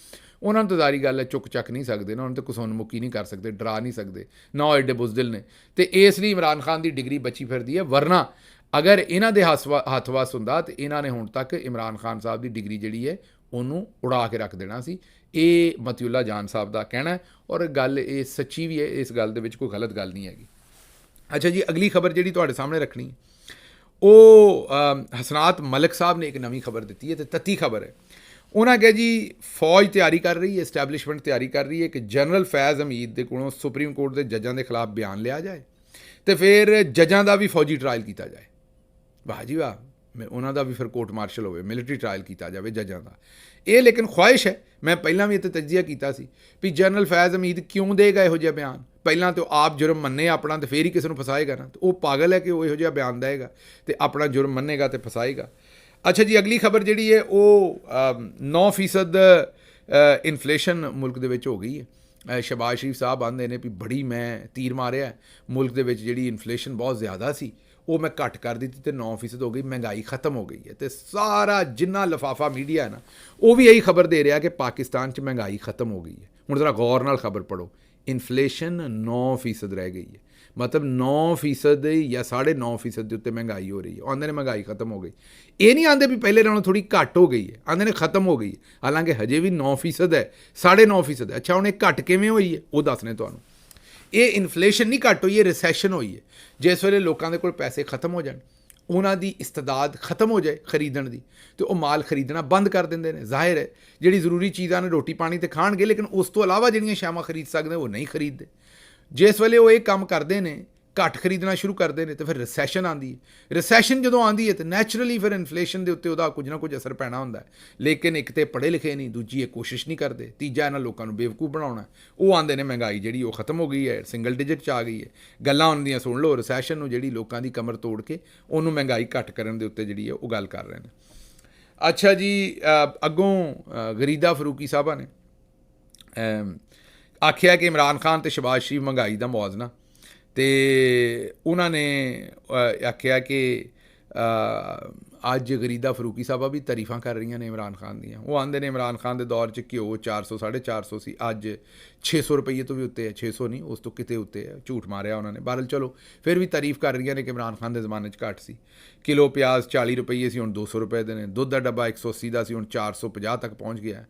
ਉਹਨਾਂ ਨੂੰ ਤਾਂ ਜ਼ਾਰੀ ਗੱਲ ਹੈ ਚੁੱਕ ਚੱਕ ਨਹੀਂ ਸਕਦੇ ਨਾ, ਉਹਨਾਂ ਤੇ ਕੁਸੁੰਨਮੁਖੀ ਨਹੀਂ ਕਰ ਸਕਦੇ, ਡਰਾ ਨਹੀਂ ਸਕਦੇ ਨਾ, ਉਹ ਐਡੇ ਬੁਜ਼ਦਿਲ ਨੇ। ਤੇ ਇਸ ਲਈ ਇਮਰਾਨ ਖਾਨ ਦੀ ਡਿਗਰੀ ਬਚੀ ਫਿਰਦੀ ਹੈ। ਵਰਨਾ ਅਗਰ ਇਹਨਾਂ ਦੇ ਹੱਥ ਵਸ ਹੁੰਦਾ ਤੇ ਇਹਨਾਂ ਨੇ ਹੁਣ ਤੱਕ ਇਮਰਾਨ ਖਾਨ ਸਾਹਿਬ ਦੀ ਡਿਗਰੀ ਜਿਹੜੀ ਹੈ ਉਹਨੂੰ ਉਡਾ ਕੇ ਰੱਖ ਦੇਣਾ ਸੀ। ਇਹ ਮਤੀਉੱਲਾ ਜਾਨ ਸਾਹਿਬ ਦਾ ਕਹਿਣਾ, ਔਰ ਗੱਲ ਇਹ ਸੱਚੀ ਵੀ ਹੈ, ਇਸ ਗੱਲ ਦੇ ਵਿੱਚ ਕੋਈ ਗਲਤ ਗੱਲ ਨਹੀਂ ਹੈਗੀ। ਅੱਛਾ ਜੀ, ਅਗਲੀ ਖਬਰ ਜਿਹੜੀ ਤੁਹਾਡੇ ਸਾਹਮਣੇ ਰੱਖਣੀ ਹੈ ਉਹ ਹਸਨਾਤ ਮਲਿਕ ਸਾਹਿਬ ਨੇ ਇੱਕ ਨਵੀਂ ਖਬਰ ਦਿੱਤੀ ਹੈ ਤੇ ਤੱਤੀ ਖਬਰ ਹੈ। ਉਹਨਾਂ ਕਿਹਾ ਜੀ ਫੌਜ ਤਿਆਰੀ ਕਰ ਰਹੀ ਹੈ, ਇਸਟੈਬਲਿਸ਼ਮੈਂਟ ਤਿਆਰੀ ਕਰ ਰਹੀ ਹੈ ਕਿ ਜਨਰਲ ਫੈਜ਼ ਹਮੀਦ ਦੇ ਕੋਲੋਂ ਸੁਪਰੀਮ ਕੋਰਟ ਦੇ ਜੱਜਾਂ ਦੇ ਖਿਲਾਫ ਬਿਆਨ ਲਿਆ ਜਾਏ ਤੇ ਫਿਰ ਜੱਜਾਂ ਦਾ ਵੀ ਫੌਜੀ ਟਰਾਇਲ ਕੀਤਾ ਜਾਏ। ਵਾਹ ਜੀ ਵਾਹ, ਉਹਨਾਂ ਦਾ ਵੀ ਫਿਰ ਕੋਰਟ ਮਾਰਸ਼ਲ ਹੋਵੇ, ਮਿਲਟਰੀ ਟਰਾਇਲ ਕੀਤਾ ਜਾਵੇ ਜੱਜਾਂ ਦਾ। ਇਹ ਲੇਕਿਨ ਖੁਆਇਸ਼ ਹੈ, ਮੈਂ ਪਹਿਲਾਂ ਵੀ ਇੱਥੇ ਤਜਜ਼ੀਆ ਕੀਤਾ ਸੀ ਵੀ ਜਨਰਲ ਫੈਜ਼ ਹਮੀਦ ਕਿਉਂ ਦੇਗਾ ਇਹੋ ਜਿਹਾ ਬਿਆਨ। ਪਹਿਲਾਂ ਤਾਂ ਆਪ ਜੁਰਮ ਮੰਨੇ ਆਪਣਾ ਤੇ ਫਿਰ ਹੀ ਕਿਸੇ ਨੂੰ ਫਸਾਏਗਾ ਨਾ। ਤੇ ਉਹ ਪਾਗਲ ਹੈ ਕਿ ਉਹ ਇਹੋ ਜਿਹਾ ਬਿਆਨ ਦੇਗਾ ਤੇ ਆਪਣਾ ਜੁਰਮ ਮੰਨੇਗਾ ਤੇ ਫਸਾਏਗਾ। ਅੱਛਾ ਜੀ, ਅਗਲੀ ਖਬਰ ਜਿਹੜੀ ਹੈ ਉਹ 9% ਇਨਫਲੇਸ਼ਨ ਮੁਲਕ ਦੇ ਵਿੱਚ ਹੋ ਗਈ ਹੈ। ਸ਼ਹਬਾਜ਼ ਸ਼ਰੀਫ ਸਾਹਿਬ ਆਉਂਦੇ ਨੇ ਵੀ ਬੜੀ ਮੈਂ ਤੀਰ ਮਾਰਿਆ, ਮੁਲਕ ਦੇ ਵਿੱਚ ਜਿਹੜੀ ਇਨਫਲੇਸ਼ਨ ਬਹੁਤ ਜ਼ਿਆਦਾ ਸੀ ਉਹ ਮੈਂ ਘੱਟ ਕਰ ਦਿੱਤੀ ਤੇ 9% ਹੋ ਗਈ, ਮਹਿੰਗਾਈ ਖਤਮ ਹੋ ਗਈ ਹੈ। ਤੇ ਸਾਰਾ ਜਿੰਨਾ ਲਿਫਾਫਾ ਮੀਡੀਆ ਹੈ ਨਾ ਉਹ ਵੀ ਇਹੀ ਖਬਰ ਦੇ ਰਿਹਾ ਕਿ ਪਾਕਿਸਤਾਨ 'ਚ ਮਹਿੰਗਾਈ ਖਤਮ ਹੋ ਗਈ ਹੈ। ਹੁਣ ਜ਼ਰਾ ਗੌਰ ਨਾਲ ਖਬਰ ਪੜ੍ਹੋ, ਇਨਫਲੇਸ਼ਨ 9% ਰਹਿ ਗਈ ਹੈ, ਮਤਲਬ 9% ਜਾਂ 9.5% ਦੇ ਉੱਤੇ ਮਹਿੰਗਾਈ ਹੋ ਰਹੀ ਹੈ। ਆਉਂਦੇ ਨੇ ਮਹਿੰਗਾਈ ਖਤਮ ਹੋ ਗਈ, ਇਹ ਨਹੀਂ ਆਉਂਦੇ ਵੀ ਪਹਿਲੇ ਨਾਲੋਂ ਥੋੜ੍ਹੀ ਘੱਟ ਹੋ ਗਈ ਹੈ, ਆਉਂਦੇ ਨੇ ਖਤਮ ਹੋ ਗਈ ਹੈ। ਹਾਲਾਂਕਿ ਹਜੇ ਵੀ 9% ਹੈ, 9.5% ਹੈ। ਅੱਛਾ, ਹੁਣ ਇਹ ਘੱਟ ਕਿਵੇਂ ਹੋਈ ਹੈ ਉਹ ਦੱਸਣੇ ਤੁਹਾਨੂੰ। ਇਹ ਇਨਫਲੇਸ਼ਨ ਨਹੀਂ ਘੱਟ ਹੋਈ, ਇਹ ਰਿਸੈਸ਼ਨ ਹੋਈ ਹੈ। ਜਿਸ ਵੇਲੇ ਲੋਕਾਂ ਦੇ ਕੋਲ ਪੈਸੇ ਖਤਮ ਹੋ ਜਾਣ, ਉਹਨਾਂ ਦੀ ਇਸਤਦਾਦ ਖਤਮ ਹੋ ਜਾਏ ਖਰੀਦਣ ਦੀ, ਤੇ ਉਹ ਮਾਲ ਖਰੀਦਣਾ ਬੰਦ ਕਰ ਦਿੰਦੇ ਨੇ। ਜ਼ਾਹਿਰ ਹੈ ਜਿਹੜੀ ਜ਼ਰੂਰੀ ਚੀਜ਼ਾਂ ਨੇ, ਰੋਟੀ ਪਾਣੀ ਤੇ ਖਾਣਗੇ, ਲੇਕਿਨ ਉਸ ਤੋਂ ਇਲਾਵਾ ਜਿਹੜੀਆਂ ਸ਼ਾਮਾਂ ਖਰੀਦ ਸਕਦੇ ਉਹ ਨਹੀਂ ਖਰੀਦਦੇ। ਜਿਸ ਵੇਲੇ ਉਹ ਇਹ ਕੰਮ ਕਰਦੇ ਨੇ, ਘੱਟ ਖਰੀਦਣਾ ਸ਼ੁਰੂ ਕਰਦੇ ਨੇ, ਤੇ ਫਿਰ ਰਿਸੈਸ਼ਨ ਆਉਂਦੀ ਹੈ। ਰਿਸੈਸ਼ਨ ਜਦੋਂ ਆਉਂਦੀ ਹੈ ਤਾਂ ਨੈਚੁਰਲੀ ਫਿਰ ਇਨਫਲੇਸ਼ਨ ਦੇ ਉੱਤੇ ਉਹਦਾ ਕੁਝ ਨਾ ਕੁਝ ਅਸਰ ਪੈਣਾ ਹੁੰਦਾ ਹੈ। ਲੇਕਿਨ ਇੱਕ ਤੇ ਪੜ੍ਹੇ ਲਿਖੇ ਨਹੀਂ, ਦੂਜੀ ਇਹ ਕੋਸ਼ਿਸ਼ ਨਹੀਂ ਕਰਦੇ, ਤੀਜਾ ਇਹਨਾਂ ਲੋਕਾਂ ਨੂੰ ਬੇਵਕੂਫ ਬਣਾਉਣਾ। ਉਹ ਆਉਂਦੇ ਨੇ ਮਹਿੰਗਾਈ ਜਿਹੜੀ ਉਹ ਖਤਮ ਹੋ ਗਈ ਹੈ, ਸਿੰਗਲ ਡਿਜਿਟ 'ਚ ਆ ਗਈ ਹੈ। ਗੱਲਾਂ ਉਹਨਾਂ ਦੀਆਂ ਸੁਣ ਲਓ, ਰਿਸੈਸ਼ਨ ਨੂੰ ਜਿਹੜੀ ਲੋਕਾਂ ਦੀ ਕਮਰ ਤੋੜ ਕੇ ਉਹਨੂੰ ਮਹਿੰਗਾਈ ਘੱਟ ਕਰਨ ਦੇ ਉੱਤੇ ਜਿਹੜੀ ਹੈ ਉਹ ਗੱਲ ਕਰ ਰਹੇ ਨੇ। ਅੱਛਾ ਜੀ, ਅੱਗੋਂ ਗਰੀਦਾ ਫਰੂਕੀ ਸਾਹਿਬਾਂ ਨੇ ਆਖਿਆ ਕਿ ਇਮਰਾਨ ਖਾਨ ਤੇ ਸ਼ਹਬਾਜ਼ ਸ਼ਰੀਫ ਮਹਿੰਗਾਈ ਦਾ ਮੁਆਵਜ਼ਾ, ਤੇ ਉਹਨਾਂ ਨੇ ਆਖਿਆ ਕਿ ਅੱਜ ਗਰੀਦਾ ਫਰੂਕੀ ਸਾਹਿਬਾ ਵੀ ਤਾਰੀਫਾਂ ਕਰ ਰਹੀਆਂ ਨੇ ਇਮਰਾਨ ਖਾਨ ਦੀਆਂ। ਉਹ ਆਉਂਦੇ ਨੇ ਇਮਰਾਨ ਖਾਨ ਦੇ ਦੌਰ 'ਚ ਘਿਓ 400 450 ਸੀ, ਅੱਜ 600 ਰੁਪਈਏ ਤੋਂ ਵੀ ਉੱਤੇ ਹੈ। 600 ਨਹੀਂ, ਉਸ ਤੋਂ ਕਿਤੇ ਉੱਤੇ ਹੈ, ਝੂਠ ਮਾਰਿਆ ਉਹਨਾਂ ਨੇ। ਬਹਰਹਾਲ ਚਲੋ ਫਿਰ ਵੀ ਤਾਰੀਫ ਕਰ ਰਹੀਆਂ ਨੇ ਕਿ ਇਮਰਾਨ ਖਾਨ ਦੇ ਜ਼ਮਾਨੇ 'ਚ ਘੱਟ ਸੀ। ਕਿਲੋ ਪਿਆਜ਼ 40 ਰੁਪਈਏ ਸੀ, ਹੁਣ 200 ਰੁਪਏ ਦੇ ਨੇ। ਦੁੱਧ ਦਾ ਡੱਬਾ 180 ਦਾ ਸੀ, ਹੁਣ 450 ਤੱਕ ਪਹੁੰਚ ਗਿਆ।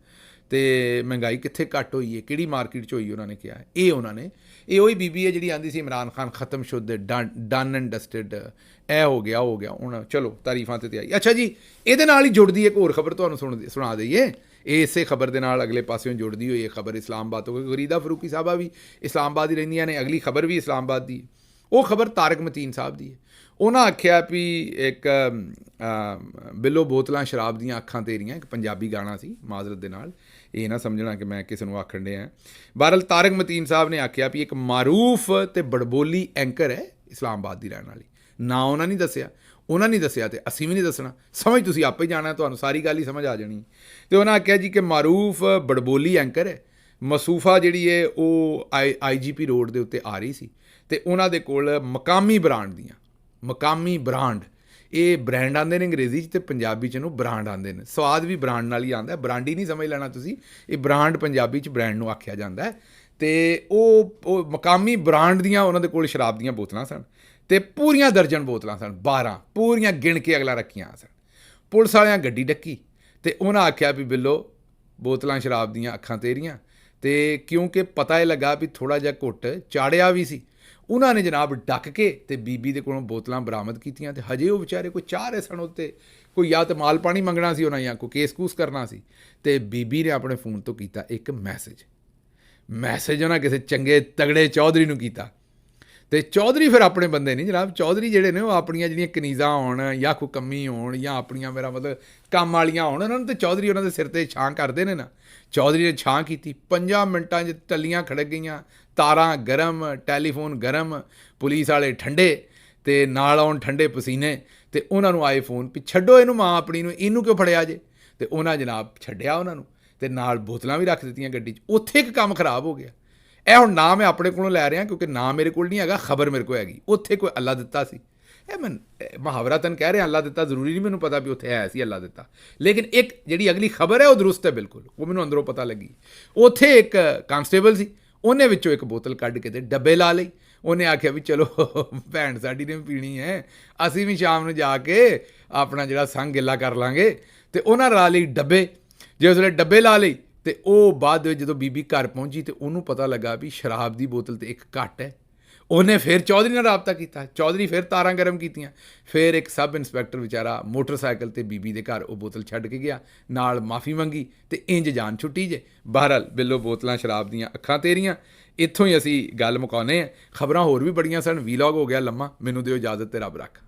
ਤੇ ਮਹਿੰਗਾਈ ਕਿੱਥੇ ਘੱਟ ਹੋਈ ਹੈ, ਕਿਹੜੀ ਮਾਰਕੀਟ 'ਚ ਹੋਈ, ਉਹਨਾਂ ਨੇ ਕਿਹਾ। ਇਹ ਉਹਨਾਂ ਨੇ, ਇਹ ਉਹੀ ਬੀਬੀ ਹੈ ਜਿਹੜੀ ਆਂਦੀ ਸੀ ਇਮਰਾਨ ਖਾਨ ਖਤਮ ਸ਼ੁੱਧ, ਡਨ ਐਂਡ ਡਸਟਡ, ਇਹ ਹੋ ਗਿਆ ਉਹ ਹੋ ਗਿਆ। ਹੁਣ ਚਲੋ ਤਾਰੀਫਾਂ ਤੇ ਆਈ। ਅੱਛਾ ਜੀ, ਇਹਦੇ ਨਾਲ ਹੀ ਜੁੜਦੀ ਇੱਕ ਹੋਰ ਖਬਰ ਤੁਹਾਨੂੰ ਸੁਣਾ ਦਈਏ। ਇਹ ਇਸੇ ਖਬਰ ਦੇ ਨਾਲ ਅਗਲੇ ਪਾਸਿਓਂ ਜੁੜਦੀ ਹੋਈ ਇਹ ਖਬਰ ਇਸਲਾਮਾਬਾਦ ਤੋਂ, ਗਰੀਦਾ ਫਰੂਕੀ ਸਾਹਿਬਾ ਵੀ ਇਸਲਾਮਾਬਾਦ ਹੀ ਰਹਿੰਦੀਆਂ ਨੇ। ਅਗਲੀ ਖਬਰ ਵੀ ਇਸਲਾਮਾਬਾਦ ਦੀ। ਉਹ ਖਬਰ ਤਾਰਿਕ ਮਤੀਨ ਸਾਹਿਬ ਦੀ ਹੈ। ਉਹਨਾਂ ਆਖਿਆ ਵੀ ਇੱਕ ਬਿੱਲੋ ਬੋਤਲਾਂ ਸ਼ਰਾਬ ਦੀਆਂ ਅੱਖਾਂ ਤੇਰੀਆਂ, ਇੱਕ ਪੰਜਾਬੀ ਗਾਣਾ ਸੀ, ਮਾਜ਼ਰਤ ਦੇ ਨਾਲ ਇਹ ਨਾ ਸਮਝਣਾ ਕਿ ਮੈਂ ਕਿਸੇ ਨੂੰ ਆਖਣ ਡਿਆ। ਬਹਰਹਾਲ ਤਾਰਿਕ ਮਤੀਨ ਸਾਹਿਬ ਨੇ ਆਖਿਆ ਵੀ ਇੱਕ ਮਾਰੂਫ ਤੇ ਬੜਬੋਲੀ ਐਂਕਰ ਹੈ ਇਸਲਾਮਾਬਾਦ ਦੀ ਰਹਿਣ ਵਾਲੀ। ਨਾ ਉਹਨਾਂ ਨਹੀਂ ਦੱਸਿਆ ਤੇ ਅਸੀਂ ਵੀ ਨਹੀਂ ਦੱਸਣਾ, ਸਮਝ ਤੁਸੀਂ ਆਪੇ ਹੀ ਜਾਣਾ, ਤੁਹਾਨੂੰ ਸਾਰੀ ਗੱਲ ਹੀ ਸਮਝ ਆ ਜਾਣੀ। ਤੇ ਉਹਨਾਂ ਆਖਿਆ ਜੀ ਕਿ ਮਾਰੂਫ ਬੜਬੋਲੀ ਐਂਕਰ ਹੈ, ਮਸੂਫਾ ਜਿਹੜੀ ਹੈ ਉਹ IGP ਰੋਡ ਦੇ ਉੱਤੇ ਆ ਰਹੀ ਸੀ ਤੇ ਉਹਨਾਂ ਦੇ ਕੋਲ ਮਕਾਮੀ ਬ੍ਰਾਂਡ ਇਹ ਬ੍ਰਾਂਡ ਆਉਂਦੇ ਨੇ ਅੰਗਰੇਜ਼ੀ 'ਚ, ਤੇ ਪੰਜਾਬੀ 'ਚ ਇਹਨੂੰ ਬ੍ਰਾਂਡ ਆਉਂਦੇ ਨੇ। ਸਵਾਦ ਵੀ ਬ੍ਰਾਂਡ ਨਾਲ ਹੀ ਆਉਂਦਾ, ਬ੍ਰਾਂਡੀ ਨਹੀਂ ਸਮਝ ਲੈਣਾ ਤੁਸੀਂ, ਇਹ ਬ੍ਰਾਂਡ ਪੰਜਾਬੀ 'ਚ ਬ੍ਰਾਂਡ ਨੂੰ ਆਖਿਆ ਜਾਂਦਾ ਹੈ। ਤੇ ਉਹ ਮਕਾਮੀ ਬ੍ਰਾਂਡ ਦੀਆਂ ਉਹਨਾਂ ਦੇ ਕੋਲ ਸ਼ਰਾਬ ਦੀਆਂ ਬੋਤਲਾਂ ਸਨ, ਤੇ ਪੂਰੀਆਂ ਦਰਜਨ ਬੋਤਲਾਂ ਸਨ, 12 ਪੂਰੀਆਂ ਗਿਣ ਕੇ ਅਗਲਾ ਰੱਖੀਆਂ ਸਨ। ਪੁਲਿਸ ਵਾਲਿਆਂ ਗੱਡੀ ਡੱਕੀ ਤੇ ਉਹਨਾਂ ਆਖਿਆ ਵੀ ਬਿੱਲੋ ਬੋਤਲਾਂ ਸ਼ਰਾਬ ਦੀਆਂ ਅੱਖਾਂ ਤੇਰੀਆਂ। ਤੇ ਕਿਉਂਕਿ ਪਤਾ ਇਹ ਲੱਗਾ ਵੀ ਥੋੜ੍ਹਾ ਜਿਹਾ ਘੁੱਟ ਚਾੜਿਆ ਵੀ ਸੀ, ਉਹਨਾਂ ਨੇ ਜਨਾਬ ਡੱਕ ਕੇ ਤੇ ਬੀਬੀ ਦੇ ਕੋਲੋਂ ਬੋਤਲਾਂ ਬਰਾਮਦ ਕੀਤੀਆਂ। ਤੇ ਹਜੇ ਉਹ ਵਿਚਾਰੇ ਕੋਈ ਚਾਹ ਰਹੇ ਸਨ ਉੱਤੇ, ਕੋਈ ਜਾਂ ਤਾਂ ਮਾਲ ਪਾਣੀ ਮੰਗਣਾ ਸੀ ਉਹਨਾਂ, ਜਾਂ ਕੋਈ ਕੇਸ ਕੂਸ ਕਰਨਾ ਸੀ। ਤੇ ਬੀਬੀ ਨੇ ਆਪਣੇ ਫੋਨ ਤੋਂ ਕੀਤਾ ਇੱਕ ਮੈਸੇਜ ਉਹਨਾਂ ਕਿਸੇ ਚੰਗੇ ਤਗੜੇ ਚੌਧਰੀ ਨੂੰ ਕੀਤਾ। ਤੇ ਚੌਧਰੀ ਫਿਰ ਆਪਣੇ ਬੰਦੇ ਨਹੀਂ ਜਨਾਬ, ਚੌਧਰੀ ਜਿਹੜੇ ਨੇ ਉਹ ਆਪਣੀਆਂ ਜਿਹੜੀਆਂ ਕਨੀਜ਼ਾਂ ਹੋਣ ਜਾਂ ਕੋਈ ਕੰਮੀ ਹੋਣ ਜਾਂ ਆਪਣੀਆਂ ਮੇਰਾ ਮਤਲਬ ਕੰਮ ਵਾਲੀਆਂ ਹੋਣ, ਉਹਨਾਂ ਨੂੰ ਤੇ ਚੌਧਰੀ ਉਹਨਾਂ ਦੇ ਸਿਰ ਤੇ ਛਾਂ ਕਰਦੇ ਨੇ ਨਾ। ਚੌਧਰੀ ਨੇ ਛਾਂ ਕੀਤੀ, 5 ਮਿੰਟਾਂ 'ਚ ਟੱਲੀਆਂ ਖੜਕ ਗਈਆਂ, ਤਾਰਾਂ ਗਰਮ, ਟੈਲੀਫੋਨ ਗਰਮ, ਪੁਲਿਸ ਵਾਲੇ ਠੰਡੇ ਤੇ ਨਾਲ ਆਉਣ ਠੰਡੇ ਪਸੀਨੇ। ਤੇ ਉਹਨਾਂ ਨੂੰ ਆਏ ਫੋਨ ਵੀ ਛੱਡੋ ਇਹਨੂੰ, ਮਾਂ ਆਪਣੀ ਨੂੰ, ਇਹਨੂੰ ਕਿਉਂ ਫੜਿਆ ਜੇ? ਤੇ ਉਹਨਾਂ ਜਨਾਬ ਛੱਡਿਆ ਉਹਨਾਂ ਨੂੰ, ਤੇ ਨਾਲ ਬੋਤਲਾਂ ਵੀ ਰੱਖ ਦਿੱਤੀਆਂ ਗੱਡੀ 'ਚ। ਉੱਥੇ ਇੱਕ ਕੰਮ ਖਰਾਬ ਹੋ ਗਿਆ। ਇਹ ਹੁਣ ਨਾ ਮੈਂ ਆਪਣੇ ਕੋਲੋਂ ਲੈ ਰਿਹਾ ਕਿਉਂਕਿ ਨਾ ਮੇਰੇ ਕੋਲ ਨਹੀਂ ਹੈਗਾ, ਖਬਰ ਮੇਰੇ ਕੋਲ ਹੈਗੀ। ਉੱਥੇ ਕੋਈ ਅੱਲਾ ਦਿੱਤਾ ਸੀ, ਇਹ ਮੈਂ ਮੁਹਾਵਰਤਨ ਕਹਿ ਰਿਹਾ, ਅੱਲਾ ਦਿੱਤਾ ਜ਼ਰੂਰੀ ਨਹੀਂ ਮੈਨੂੰ ਪਤਾ ਵੀ ਉੱਥੇ ਹੈ ਸੀ ਅੱਲਾ ਦਿੱਤਾ, ਲੇਕਿਨ ਇੱਕ ਜਿਹੜੀ ਅਗਲੀ ਖਬਰ ਹੈ ਉਹ ਦਰੁਸਤ ਹੈ ਬਿਲਕੁਲ, ਉਹ ਮੈਨੂੰ ਅੰਦਰੋਂ ਪਤਾ ਲੱਗੀ। ਉੱਥੇ ਇੱਕ ਕਾਂਸਟੇਬਲ ਸੀ, ਉਹਨੇ ਵਿੱਚੋਂ ਇੱਕ ਬੋਤਲ ਕੱਢ ਕੇ ਤੇ ਡੱਬੇ ਲਾ ਲਈ। ਉਹਨੇ ਆਖਿਆ ਵੀ ਚਲੋ ਭੈਣ ਸਾਡੀ ਨੇ ਪੀਣੀ ਹੈ, ਅਸੀਂ ਵੀ ਸ਼ਾਮ ਨੂੰ ਜਾ ਕੇ ਆਪਣਾ ਜਿਹੜਾ ਸੰਗ ਗਿੱਲਾ ਕਰ ਲਾਂਗੇ। ਤੇ ਉਹਨਾਂ ਲਾ ਲਈ ਡੱਬੇ। ਜੇ ਉਸ ਵੇਲੇ ਡੱਬੇ ਲਾ ਲਈ ਤੇ ਉਹ ਬਾਅਦ ਵਿੱਚ ਜਦੋਂ ਬੀਬੀ ਘਰ ਪਹੁੰਚੀ ਤੇ ਉਹਨੂੰ ਪਤਾ ਲੱਗਾ ਵੀ ਸ਼ਰਾਬ ਦੀ ਬੋਤਲ ਤੇ ਇੱਕ ਘੱਟ ਹੈ। ਉਹਨੇ ਫਿਰ ਚੌਧਰੀ ਨਾਲ ਰਾਬਤਾ ਕੀਤਾ, ਚੌਧਰੀ ਫਿਰ ਤਾਰਾਂ ਗਰਮ ਕੀਤੀਆਂ। ਫਿਰ ਇੱਕ ਸਬ ਇੰਸਪੈਕਟਰ ਵਿਚਾਰਾ ਮੋਟਰਸਾਈਕਲ ਤੇ ਬੀਬੀ ਦੇ ਘਰ ਉਹ ਬੋਤਲ ਛੱਡ ਕੇ ਗਿਆ, ਨਾਲ ਮਾਫੀ ਮੰਗੀ ਤੇ ਇੰਜ ਜਾਨ ਛੁੱਟੀ ਜੇ। ਬਹਰਹਾਲ ਬਿੱਲੋ ਬੋਤਲਾਂ ਸ਼ਰਾਬ ਦੀਆਂ ਅੱਖਾਂ ਤੇਰੀਆਂ। ਇੱਥੋਂ ਹੀ ਅਸੀਂ ਗੱਲ ਮੁਕਾਉਂਦੇ ਹਾਂ। ਖਬਰਾਂ ਹੋਰ ਵੀ ਬੜੀਆਂ ਸਨ, ਵੀਲੌਗ ਹੋ ਗਿਆ ਲੰਮਾ। ਮੈਨੂੰ ਦਿਓ ਇਜਾਜ਼ਤ ਤੇ ਰੱਬ ਰੱਖ।